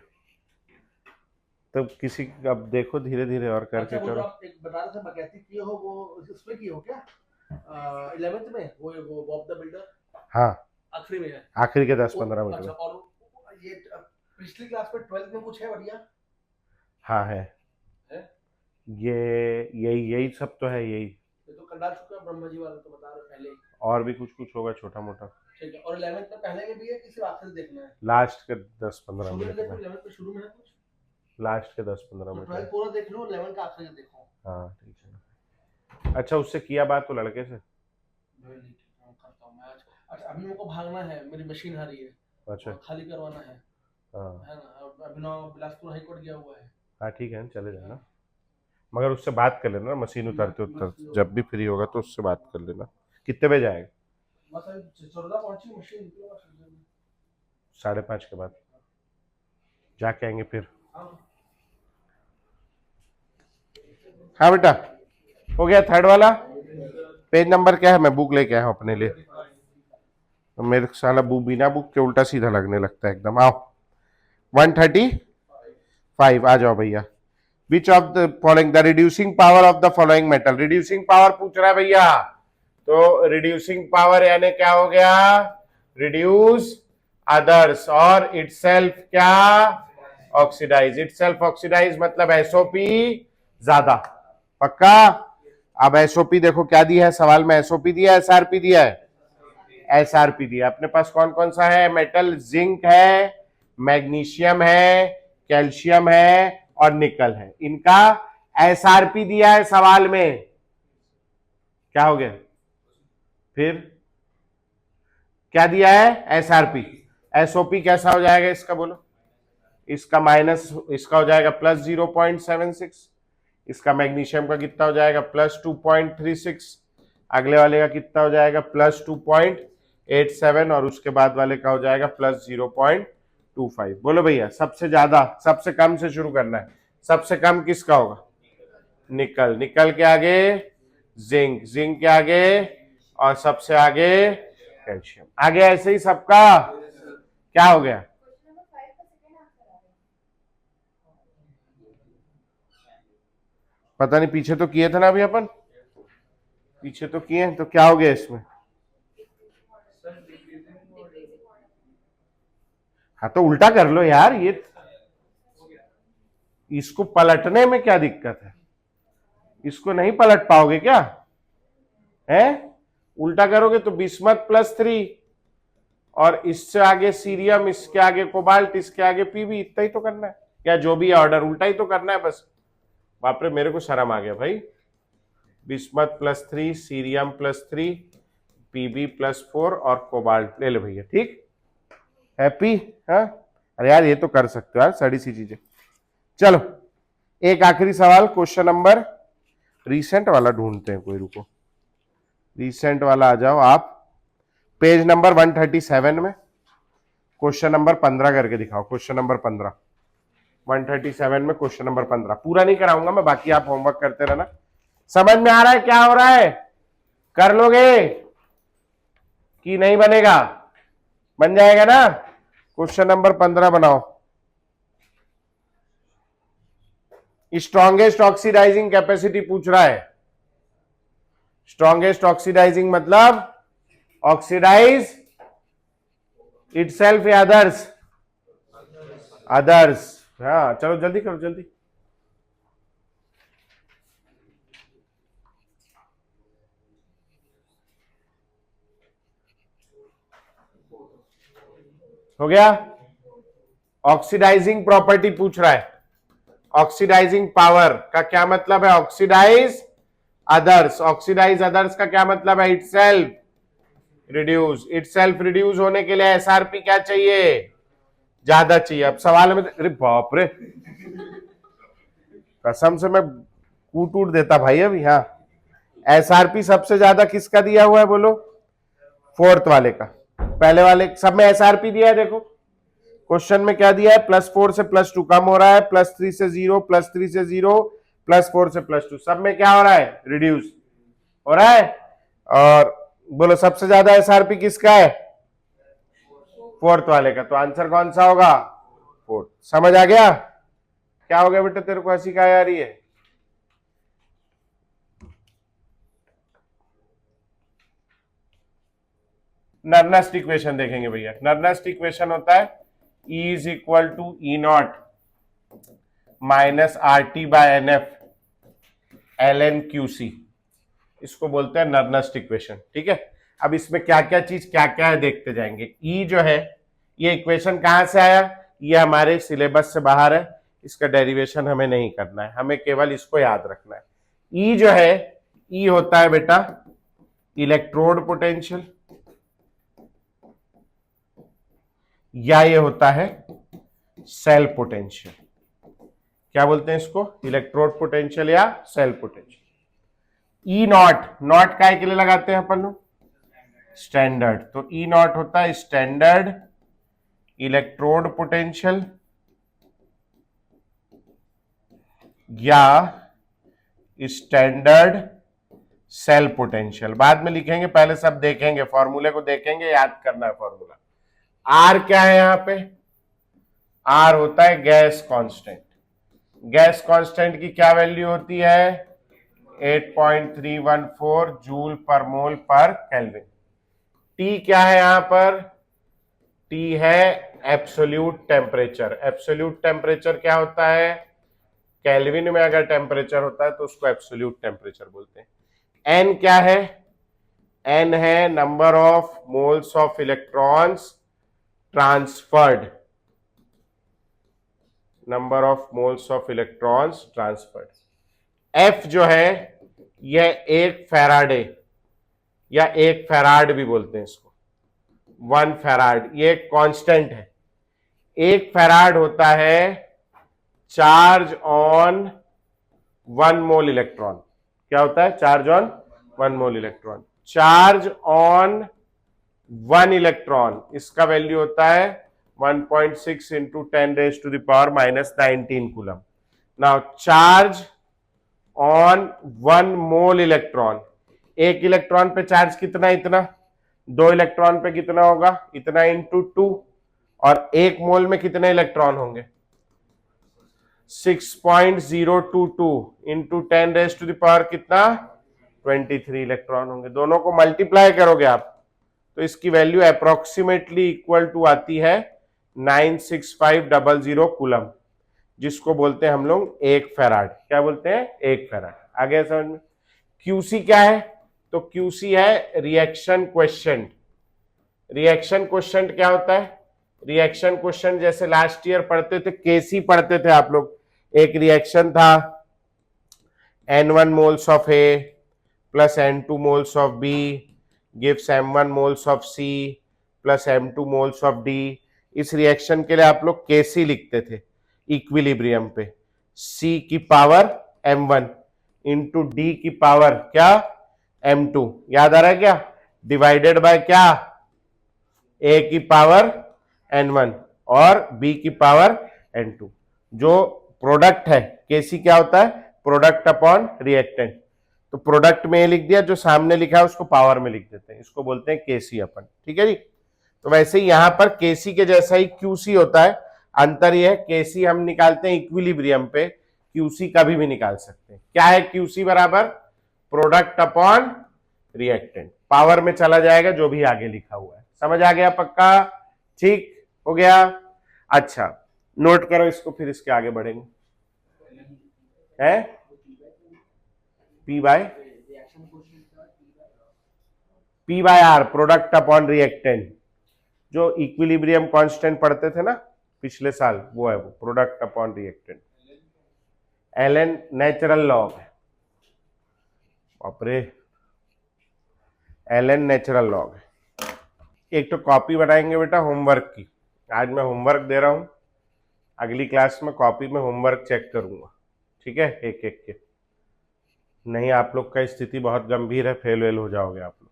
तब किसी, अब देखो धीरे धीरे और करके अच्छा, वो जो करो। आप एक बता रहे थे बकैती किए हो, वो उसमें किए हो क्या, 11th में, वो बॉब द बिल्डर हाँ आखिरी में है, आखिरी के 10-15 मिनट अच्छा, में। और ये पिछली क्लास में 12th में कुछ है बढ़िया? हाँ है, ये यही सब तो है, यही। ये तो कल डाल चुके हैं, ब्रह्मा जी वाला तो बता रहे पहले ही। और भी कुछ कुछ होगा छोटा मोटा। ठीक है, और 11th में पहले में भी है कि सिर्फ आखिरी देखना है? लास्ट के 10-15 शुरू में मिनट देखो, में, 11th में शुरू में है कुछ, लास्ट के 10-15 तो मिनट 12th में। पूरा देख लो, 11th का आखिरी का देखो। हाँ ठीक है। अच्छा उससे किया बात तो लड़के से? करता हूँ मैं आज। अच्छा, अभी मेरे को भागना है, मेरी मशीन आ रही है, अच्छा और खाली करवाना है हाँ ना। अभिनव बिलासपुर हाई कोर्ट गया हुआ है। हाँ ठीक है, चले जाना, मगर उससे बात कर लेना ना, मशीन उतरते जब भी फ्री होगा तो उससे बात कर लेना। कितने बजे आएगा? बस अभी चिचोरदा पहुंची, मशीन निकलेगा 5:30 के बाद जाके आएंगे फिर। हाँ बेटा, हो गया थर्ड वाला। पेज नंबर क्या है, मैं बुक लेके आया हूँ अपने लिए, तो मेरे साला बुक बिना बुक के उल्टा सीधा लगने लगता है एकदम। आओ 135 आ जाओ भैया। Which of the following the reducing power of the following metal, reducing power पूछ रहा है भैया, तो रिड्यूसिंग पावर यानी क्या हो गया, रिड्यूस अदर्स और इटसेल्फ क्या, ऑक्सीडाइज। इटसेल्फ ऑक्सीडाइज मतलब एसओपी ज्यादा, पक्का। अब एसओपी देखो क्या दिया है सवाल में, एसओपी दिया है, एसआरपी दिया है, एसआरपी दिया। अपने पास कौन कौन सा है मेटल, जिंक है, मैग्नीशियम है, कैल्शियम है और निकल है, इनका एसआरपी दिया है सवाल में। क्या हो गया फिर, क्या दिया है, एसआरपी। एसओपी कैसा हो जाएगा इसका बोलो, इसका माइनस, इसका हो जाएगा +0.76, इसका मैग्नीशियम का कितना हो जाएगा, +2.36, अगले वाले का कितना हो जाएगा, +2.87 और उसके बाद वाले का हो जाएगा +0.25। बोलो भैया सबसे ज्यादा, सबसे कम से शुरू करना है, सबसे कम किसका होगा, निकल, निकल के आगे जिंक, जिंक के आगे और सबसे आगे कैल्शियम, आगे ऐसे ही सबका क्या हो गया। पता नहीं, पीछे तो किए थे ना अभी अपन, पीछे तो किए हैं, तो क्या हो गया इसमें, हाँ तो उल्टा कर लो यार, ये इसको पलटने में क्या दिक्कत है, इसको नहीं पलट पाओगे क्या है, उल्टा करोगे तो बिस्मथ +3 और इससे आगे सीरियम, इसके आगे कोबाल्ट, इसके आगे पीबी, इतना ही तो करना है, या जो भी ऑर्डर उल्टा ही तो करना है बस। बाप रे मेरे को शर्म आ गया भाई, बिस्मथ +3, सीरियम +3, पीबी +4 और कोबाल्ट ले लो भैया। ठीक, हैप्पी? हाँ, अरे यार ये तो कर सकते हो यार, सड़ी सी चीजें। चलो एक आखिरी सवाल, क्वेश्चन नंबर, रीसेंट वाला ढूंढते हैं कोई, रुको रीसेंट वाला आ जाओ आप, पेज नंबर 137 में क्वेश्चन नंबर 15 करके दिखाओ। क्वेश्चन नंबर 15, 137 में क्वेश्चन नंबर 15। पूरा नहीं कराऊंगा मैं, बाकी आप होमवर्क करते रहना। समझ में आ रहा है क्या हो रहा है? कर लोगे कि नहीं बनेगा? बन जाएगा ना? क्वेश्चन नंबर 15 बनाओ। स्ट्रॉन्गेस्ट ऑक्सीडाइजिंग कैपेसिटी पूछ रहा है। स्ट्रॉन्गेस्ट ऑक्सीडाइजिंग मतलब ऑक्सीडाइज इटसेल्फ या अदर्स? अदर्स। हाँ चलो जल्दी करो जल्दी। हो गया? ऑक्सीडाइजिंग प्रॉपर्टी पूछ रहा है। ऑक्सीडाइजिंग पावर का क्या मतलब है? Oxidise others. ऑक्सीडाइज अदर्स का क्या मतलब है? Itself reduce. इटसेल्फ रिड्यूस होने के लिए एसआरपी क्या चाहिए? ज्यादा चाहिए। अब सवाल में, अरे बाप रे, कसम से मैं कूट उट देता भाई अभी। हाँ, एसआरपी सबसे ज्यादा किसका दिया हुआ है बोलो? फोर्थ वाले का। पहले वाले सब में एसआरपी दिया है, देखो क्वेश्चन में क्या दिया है? +4 से +2 कम हो रहा है, +3 से 0, +3 से 0, +4 से +2, सब में क्या हो रहा है? रिड्यूस हो रहा है। और बोलो सबसे ज्यादा एसआरपी किसका है? फोर्थ वाले का। तो आंसर कौन सा होगा? फोर्थ। समझ आ गया? क्या हो गया बेटा तेरे को हंसी का आ रही है? नर्नेस्ट इक्वेशन देखेंगे भैया। नर्नेस्ट इक्वेशन होता है E is equal to E0 minus RT/NF ln QC। इसको बोलते हैं नर्नेस्ट इक्वेशन। ठीक है, अब इसमें क्या क्या चीज क्या क्या है देखते जाएंगे। E जो है, ये इक्वेशन कहां से आया? ये हमारे सिलेबस से बाहर है, इसका डेरिवेशन हमें नहीं करना है, हमें केवल इसको याद रखना है। E जो है, E होता है बेटा इलेक्ट्रोड पोटेंशियल, या ये होता है सेल पोटेंशियल। क्या बोलते हैं इसको? इलेक्ट्रोड पोटेंशियल या cell potential. E nought, nought काय के लिए लगाते हैं अपन लोग? स्टैंडर्ड। तो ई नॉट होता है स्टैंडर्ड इलेक्ट्रोड पोटेंशियल या स्टैंडर्ड सेल पोटेंशियल। बाद में लिखेंगे, पहले सब देखेंगे, फॉर्मूले को देखेंगे, याद करना है फॉर्मूला। आर क्या है यहां पे? आर होता है गैस कांस्टेंट। गैस कांस्टेंट की क्या वैल्यू होती है? 8.314 जूल पर मोल पर केल्विन। टी क्या है यहां पर? टी है एब्सोल्यूट टेम्परेचर। एब्सोल्यूट टेम्परेचर क्या होता है? केल्विन में अगर टेम्परेचर होता है तो उसको एब्सोल्यूट टेम्परेचर बोलते हैं। एन क्या है? एन है number of moles of electrons transferred. Number of moles of electrons transferred. F जो है, यह 1 फैराडे या 1 फैराड भी बोलते हैं इसको, 1 फैराड, ये एक कांस्टेंट है। 1 फैराड होता है चार्ज ऑन 1 मोल इलेक्ट्रॉन। क्या होता है? Charge on 1 mole electron. Charge on 1 electron, इसका वैल्यू होता है 1.6 into 10⁻⁻19 coulomb. Now charge on 1 mole electron, एक इलेक्ट्रॉन पे चार्ज कितना? इतना। 2 इलेक्ट्रॉन पे कितना होगा? इतना इंटू 2। और 1 मोल में कितने इलेक्ट्रॉन होंगे? 6.022 इंटू 10⁻⁻ कितना? 23 इलेक्ट्रॉन होंगे। दोनों को मल्टीप्लाई करोगे आप तो इसकी वैल्यू अप्रोक्सीमेटली इक्वल टू आती है 96500 कूलम, जिसको बोलते हैं हम लोग 1 फैराड। क्या बोलते हैं? 1 फैराड। आगे समझ में? क्यूसी क्या है? तो क्यूसी है रिएक्शन क्वेश्चन। रिएक्शन क्वेश्चन क्या होता है? रिएक्शन क्वेश्चन जैसे लास्ट ईयर पढ़ते थे, केसी पढ़ते थे आप लोग। एक रिएक्शन था N1 moles of A, plus N2 moles of B gives M1 moles of C plus M2 moles of D। इस रिएक्शन के लिए आप लोग Kc लिखते थे इक्विलिब्रियम पे, C की पावर M1 इंटू D की पावर क्या M2, याद आ रहा है क्या, डिवाइडेड बाय क्या A की पावर N1 और B की पावर N2। जो प्रोडक्ट है Kc क्या होता है, प्रोडक्ट अपॉन रिएक्टेंट, तो प्रोडक्ट में लिख दिया, जो सामने लिखा है उसको पावर में लिख देते हैं, इसको बोलते हैं Kc अपन, ठीक है जी। तो वैसे ही यहां पर Kc के जैसा ही Qc होता है, अंतर यह है Kc हम निकालते हैं इक्विलिब्रियम पे, Qc कभी भी निकाल सकते हैं। क्या है Qc बराबर प्रोडक्ट अपॉन रिएक्टेंट, पावर में चला जाएगा जो भी आगे लिखा हुआ है, समझ आ गया, पक्का, ठीक हो गया। अच्छा नोट करो इसको, फिर इसके आगे बढ़ेंगे। है P by R product upon reactant, जो इक्विलिब्रियम कांस्टेंट पढ़ते थे ना पिछले साल, वो है वो product upon reactant. ln natural log, बापरे ln नेचुरल लॉग। एक तो कॉपी बनाएंगे बेटा होमवर्क की, आज मैं होमवर्क दे रहा हूं, अगली क्लास में कॉपी में होमवर्क चेक करूंगा, ठीक है, एक एक के, नहीं आप लोग का स्थिति बहुत गंभीर है, फेल वेल हो जाओगे आप लोग,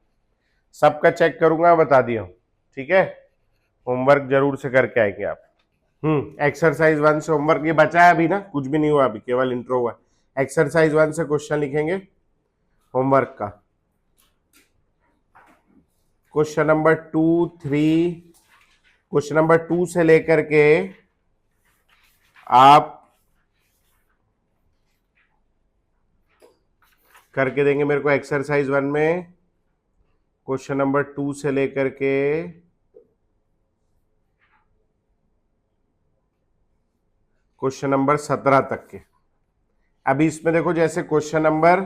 सबका चेक करूंगा, बता दिया हूं, ठीक है, होमवर्क जरूर से करके आएंगे आप। एक्सरसाइज 1 से होमवर्क ये बचा है अभी ना, कुछ भी नहीं हुआ अभी, केवल इंट्रो हुआ। एक्सरसाइज 1 से क्वेश्चन लिखेंगे होमवर्क का, क्वेश्चन नंबर 2, 3, क्वेश्चन नंबर 2 से लेकर के आप करके देंगे मेरे को एक्सरसाइज 1 में, क्वेश्चन नंबर 2 से लेकर के क्वेश्चन नंबर 17 तक के। अभी इसमें देखो, जैसे क्वेश्चन नंबर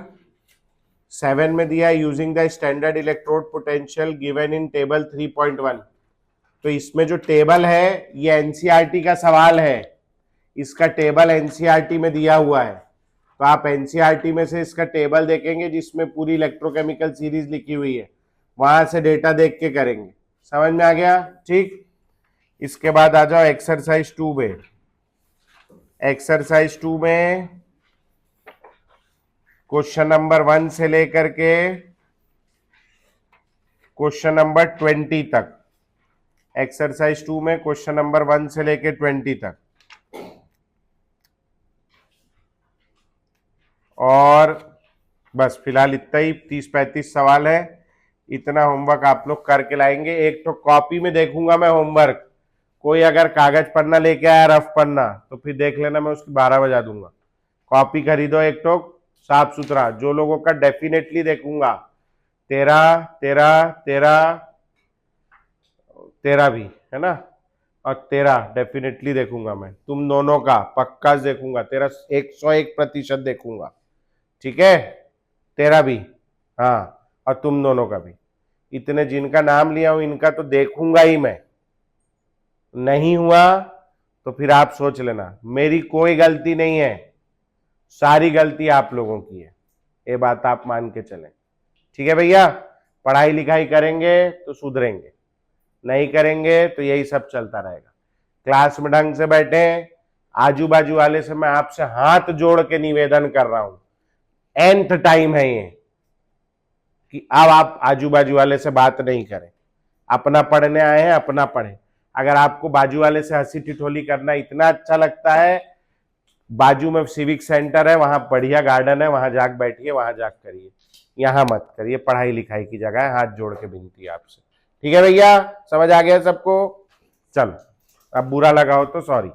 7 में दिया है using the standard electrode potential given in table 3.1, तो इसमें जो टेबल है ये एनसीईआरटी का सवाल है, इसका टेबल एनसीईआरटी में दिया हुआ है, तो आप एनसीईआरटी में से इसका टेबल देखेंगे जिसमें पूरी इलेक्ट्रोकेमिकल सीरीज लिखी हुई है, वहां से डेटा देख के करेंगे, समझ में आ गया, ठीक। इसके बाद आ जाओ एक्सरसाइज 2 में। एक्सरसाइज 2 में क्वेश्चन नंबर 1 से लेकर के क्वेश्चन नंबर 20 तक, एक्सरसाइज 2 में क्वेश्चन नंबर 1 से लेकर 20 तक, और बस फिलहाल इतना ही, 30-35 सवाल है, इतना होमवर्क आप लोग करके लाएंगे। एक तो कॉपी में देखूंगा मैं होमवर्क, कोई अगर कागज पन्ना लेके आया रफ पन्ना तो फिर देख लेना, मैं उसकी 12 बजा दूंगा। कॉपी खरीदो एक तो साफ सुथरा, जो लोगों का डेफिनेटली देखूंगा, 13 भी है ना, और 13 डेफिनेटली देखूंगा मैं, तुम दोनों का पक्का देखूंगा, 101% देखूंगा, ठीक है, 13 भी, हाँ, और तुम दोनों का भी, इतने जिनका नाम लिया हूं इनका तो देखूंगा ही मैं, नहीं हुआ तो फिर आप सोच लेना, मेरी कोई गलती नहीं है, सारी गलती आप लोगों की है, ये बात आप मान के चलें, ठीक है भैया। पढ़ाई लिखाई करेंगे तो सुधरेंगे, नहीं करेंगे तो यही सब चलता रहेगा। क्लास में ढंग से बैठे, आजू बाजू वाले से मैं आपसे हाथ जोड़ के निवेदन कर रहा हूं, एंथ टाइम है ये, कि अब आप आजू बाजू वाले से बात नहीं करें, अपना पढ़ने आए हैं अपना पढ़ें। अगर आपको बाजू वाले से हंसी ठिठोली करना इतना अच्छा लगता है, बाजू में सिविक सेंटर है, वहां बढ़िया गार्डन है, वहां जाके बैठिए, वहां जाके करिए, यहां मत करिए, पढ़ाई लिखाई की जगह है, हाथ जोड़ के विनती है आपसे, ठीक है भैया, समझ आ गया सबको, चलो अब बुरा लगा हो तो सॉरी।